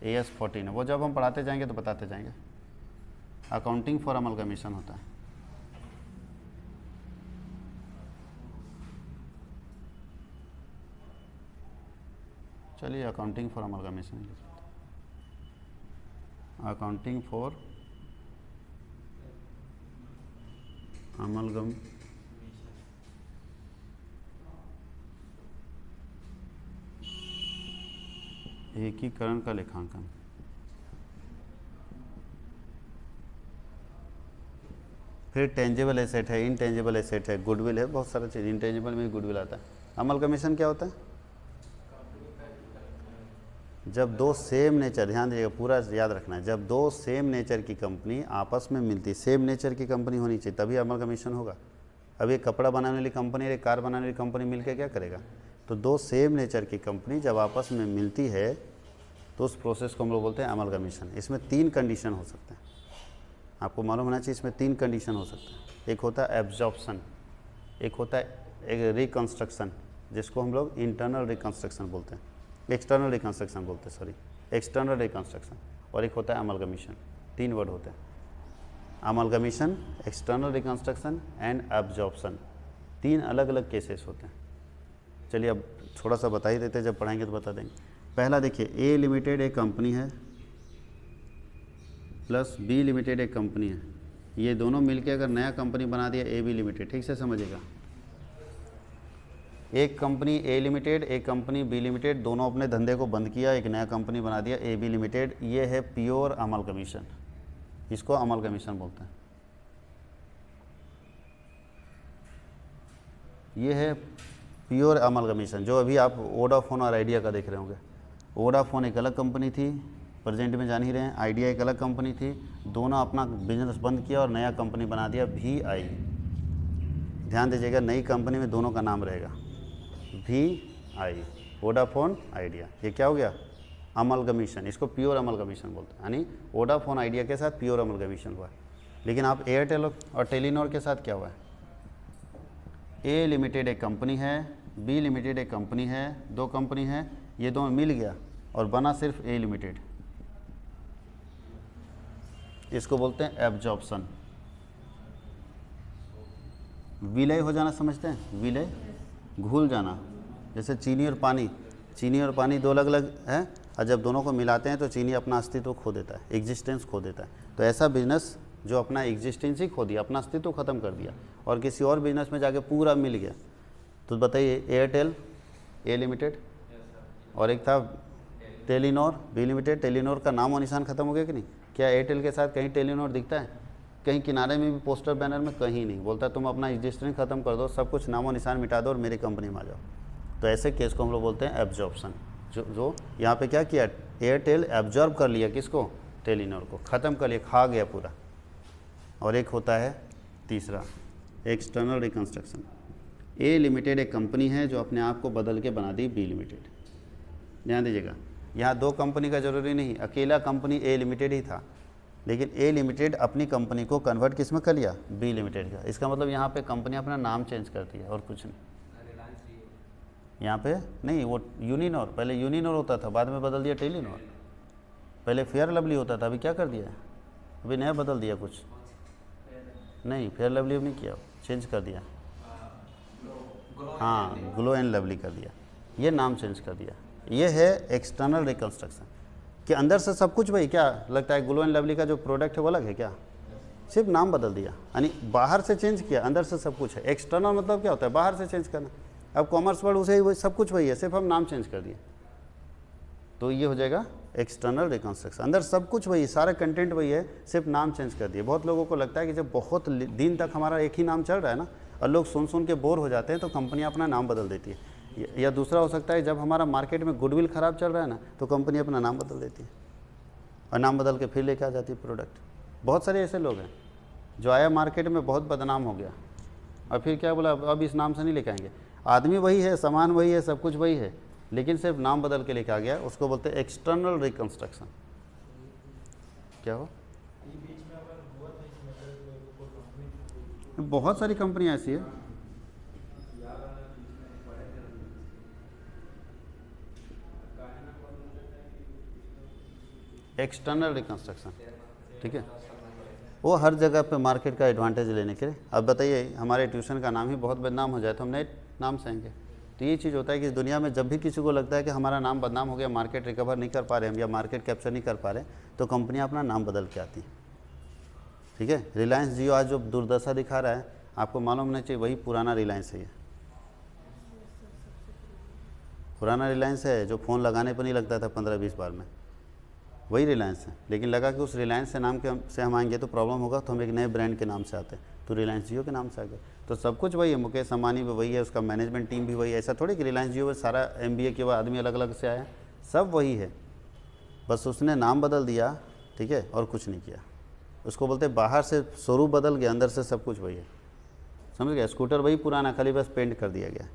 AS 14 है। वो जब हम पढ़ाते जाएंगे तो बताते जाएंगे। अकाउंटिंग फॉर अमल कमीशन होता है। चलिए accounting for Amal commission, accounting for amalgam एकीकरण का लेखांकन। फिर टेंजेबल एसेट है, इनटेंजेबल एसेट है, गुडविल है, बहुत सारा चीज़। इनटेंजेबल में गुडविल आता है। अमल कमीशन क्या होता है, जब दो सेम नेचर, ध्यान दीजिएगा पूरा याद रखना है, जब दो सेम नेचर की कंपनी आपस में मिलती, सेम नेचर की कंपनी होनी चाहिए तभी अमल कमीशन होगा। अब एक कपड़ा बनाने वाली कंपनी और एक कार बनाने वाली कंपनी मिलकर क्या करेगा, तो दो सेम नेचर की कंपनी जब आपस में मिलती है तो उस प्रोसेस को हम लोग बोलते हैं अमल कमीशन। इसमें 3 कंडीशन हो सकते हैं, आपको मालूम होना चाहिए। इसमें 3 कंडीशन हो सकते हैं। एक होता है एब्जॉर्प्शन, एक होता है एक रिकन्स्ट्रक्शन जिसको हम लोग इंटरनल रिकन्स्ट्रक्शन बोलते हैं, एक्सटर्नल रिकन्स्ट्रक्शन बोलते हैं, सॉरी एक्सटर्नल रिकन्स्ट्रक्शन, और एक होता है अमलगमीशन। 3 वर्ड होते हैं, अमलगमीशन, एक्सटर्नल रिकन्स्ट्रक्शन एंड एब्जॉर्प्शन। 3 अलग अलग केसेस होते हैं। चलिए अब थोड़ा सा बता ही देते हैं, जब पढ़ाएंगे तो बता देंगे। पहला देखिए, ए लिमिटेड एक कंपनी है प्लस बी लिमिटेड एक कंपनी है, ये दोनों मिलकर अगर नया कंपनी बना दिया ए बी लिमिटेड, ठीक से समझिएगा। एक कंपनी ए लिमिटेड, एक कंपनी बी लिमिटेड, दोनों अपने धंधे को बंद किया, एक नया कंपनी बना दिया ए बी लिमिटेड। ये है प्योर अमल कमीशन, इसको अमल कमीशन बोलते हैं। ये है प्योर अमल कमीशन, जो अभी आप वोडाफोन और आइडिया का देख रहे होंगे। वोडाफोन एक अलग कंपनी थी, प्रेजेंट में जान ही रहे हैं, आइडिया एक अलग कंपनी थी, दोनों अपना बिजनेस बंद किया और नया कंपनी बना दिया VI। ध्यान दीजिएगा, नई कंपनी में दोनों का नाम रहेगा VI, वोडाफोन आइडिया। ये क्या हो गया, अमल कमीशन, इसको प्योर अमल कमीशन बोलते हैं। यानी वोडाफोन आइडिया के साथ प्योर अमल कमीशन हुआ है। लेकिन आप एयरटेल और टेलीनॉर के साथ क्या हुआ है, ए लिमिटेड एक कंपनी है, बी लिमिटेड एक कंपनी है, 2 कंपनी है, ये दोनों मिल गया और बना सिर्फ ए लिमिटेड। इसको बोलते हैं एब्जॉर्प्शन। विलय हो जाना समझते हैं, विलय घुल जाना। जैसे चीनी और पानी, चीनी और पानी 2 अलग अलग हैं, और जब दोनों को मिलाते हैं तो चीनी अपना अस्तित्व खो देता है, एग्जिस्टेंस खो देता है। तो ऐसा बिजनेस जो अपना एग्जिस्टेंस ही खो दिया, अपना अस्तित्व खत्म कर दिया और किसी और बिजनेस में जाके पूरा मिल गया। तो बताइए, एयरटेल ए लिमिटेड और एक था टेलीनॉर बी लिमिटेड, टेलीनॉर का नाम और निशान खत्म हो गया कि नहीं? क्या एयरटेल के साथ कहीं टेलीनॉर दिखता है? कहीं किनारे में भी, पोस्टर बैनर में कहीं नहीं। बोलता है तुम अपना एग्जिस्टेंस खत्म कर दो, सब कुछ नामो निशान मिटा दो और मेरी कंपनी में आ जाओ। तो ऐसे केस को हम लोग बोलते हैं एब्जॉर्प्शन। जो यहाँ पे क्या किया, एयरटेल एब्जॉर्ब कर लिया किसको, टेलीनॉर को, ख़त्म कर लिया, खा गया पूरा। और एक होता है तीसरा, एक्सटर्नल रिकन्स्ट्रक्शन। ए लिमिटेड एक कंपनी है जो अपने आप को बदल के बना दी बी लिमिटेड। ध्यान दीजिएगा, यहाँ 2 कंपनी का ज़रूरी नहीं, अकेला कंपनी ए लिमिटेड ही था, लेकिन ए लिमिटेड अपनी कंपनी को कन्वर्ट किस में कर लिया, बी लिमिटेड का। इसका मतलब यहाँ पे कंपनी अपना नाम चेंज करती है और कुछ नहीं। यहाँ पे नहीं, वो यूनिनॉर, पहले यूनिनॉर होता था, बाद में बदल दिया टेलीनॉर। पहले फेयर लवली होता था, अभी क्या कर दिया है, अभी नया बदल दिया कुछ नहीं, फेयर लवली अब नहीं किया, चेंज कर दिया, हाँ ग्लो एंड लवली कर दिया, ये नाम चेंज कर दिया। ये है एक्सटर्नल रिकन्स्ट्रक्शन कि अंदर से सब कुछ, भाई क्या लगता है ग्लो एंड लवली का जो प्रोडक्ट है वो अलग है क्या, सिर्फ नाम बदल दिया, यानी बाहर से चेंज किया, अंदर से सब कुछ है। एक्सटर्नल मतलब क्या होता है, बाहर से चेंज करना। अब कॉमर्स वर्ड उसे ही सब कुछ वही है, सिर्फ हम नाम चेंज कर दिए, तो ये हो जाएगा एक्सटर्नल रिकन्स्ट्रक्शन। अंदर सब कुछ वही, सारा कंटेंट वही है, सिर्फ नाम चेंज कर दिए। बहुत लोगों को लगता है कि जब बहुत दिन तक हमारा एक ही नाम चल रहा है ना, और लोग सुन सुन के बोर हो जाते हैं तो कंपनियाँ अपना नाम बदल देती है। या दूसरा हो सकता है जब हमारा मार्केट में गुडविल ख़राब चल रहा है ना, तो कंपनी अपना नाम बदल देती है और नाम बदल के फिर लेके आ जाती है प्रोडक्ट। बहुत सारे ऐसे लोग हैं जो आया मार्केट में बहुत बदनाम हो गया और फिर क्या बोला, अब इस नाम से नहीं लेके आएंगे। आदमी वही है, सामान वही है, सब कुछ वही है, लेकिन सिर्फ नाम बदल के लेके आ गया। उसको बोलते हैं एक्सटर्नल रिकंस्ट्रक्शन। क्या हो, बहुत सारी कंपनियां ऐसी है। एक्सटर्नल रिकंस्ट्रक्शन, ठीक है, वो हर जगह पे मार्केट का एडवांटेज लेने के लिए। अब बताइए, हमारे ट्यूशन का नाम ही बहुत बदनाम हो जाए तो हम नए नाम से आएंगे। तो ये चीज़ होता है कि दुनिया में जब भी किसी को लगता है कि हमारा नाम बदनाम हो गया, मार्केट रिकवर नहीं कर पा रहे हम या मार्केट कैप्चर नहीं कर पा रहे, तो कंपनियां अपना नाम बदल के आती हैं। ठीक है, रिलायंस जियो आज जो दुर्दशा दिखा रहा है, आपको मालूम होना चाहिए वही पुराना रिलायंस है। ये पुराना रिलायंस है जो फ़ोन लगाने पर नहीं लगता था 15-20 बार में, वही रिलायंस है। लेकिन लगा कि उस रिलायंस से नाम के से हम आएंगे तो प्रॉब्लम होगा, तो हम एक नए ब्रांड के नाम से आते हैं, तो रिलायंस जियो के नाम से आ गए। तो सब कुछ वही है, मुकेश अंबानी भी वही है, उसका मैनेजमेंट टीम भी वही है। ऐसा थोड़ी कि रिलायंस जियो में सारा MBA के बाद आदमी अलग अलग से आया, सब वही है, बस उसने नाम बदल दिया, ठीक है, और कुछ नहीं किया। उसको बोलते हैं बाहर से स्वरूप बदल गया, अंदर से सब कुछ वही है। समझ गया, स्कूटर वही पुराना, खाली बस पेंट कर दिया गया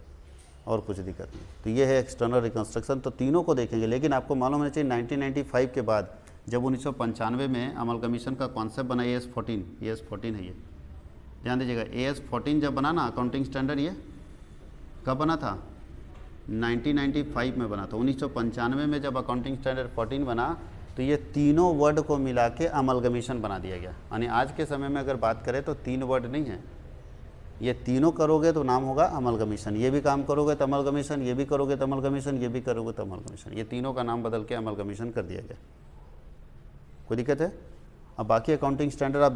और कुछ दिक्कत नहीं। तो ये है एक्सटर्नल रिकंस्ट्रक्शन। तो तीनों को देखेंगे, लेकिन आपको मालूम होना चाहिए 1995 के बाद जब 1995 में अमलगमीशन का कॉन्सेप्ट बना AS14 है ये, ध्यान दीजिएगा। AS14 जब बना ना अकाउंटिंग स्टैंडर्ड, ये कब बना था? 1995 में बना था। 1995 में जब अकाउंटिंग स्टैंडर्ड 14 बना तो ये तीनों वर्ड को मिला के अमलगमीशन बना दिया गया। यानी आज के समय में अगर बात करें तो 3 वर्ड नहीं है, ये तीनों करोगे तो नाम होगा अमलगमीशन। ये भी काम करोगे तो अमलगमीशन, ये भी करोगे तो अमलगमीशन, ये भी करोगे तो अमलगमीशन। ये तीनों का नाम बदल के अमलगमीशन कर दिया गया। कोई दिक्कत है? अब बाकी अकाउंटिंग स्टैंडर्ड आप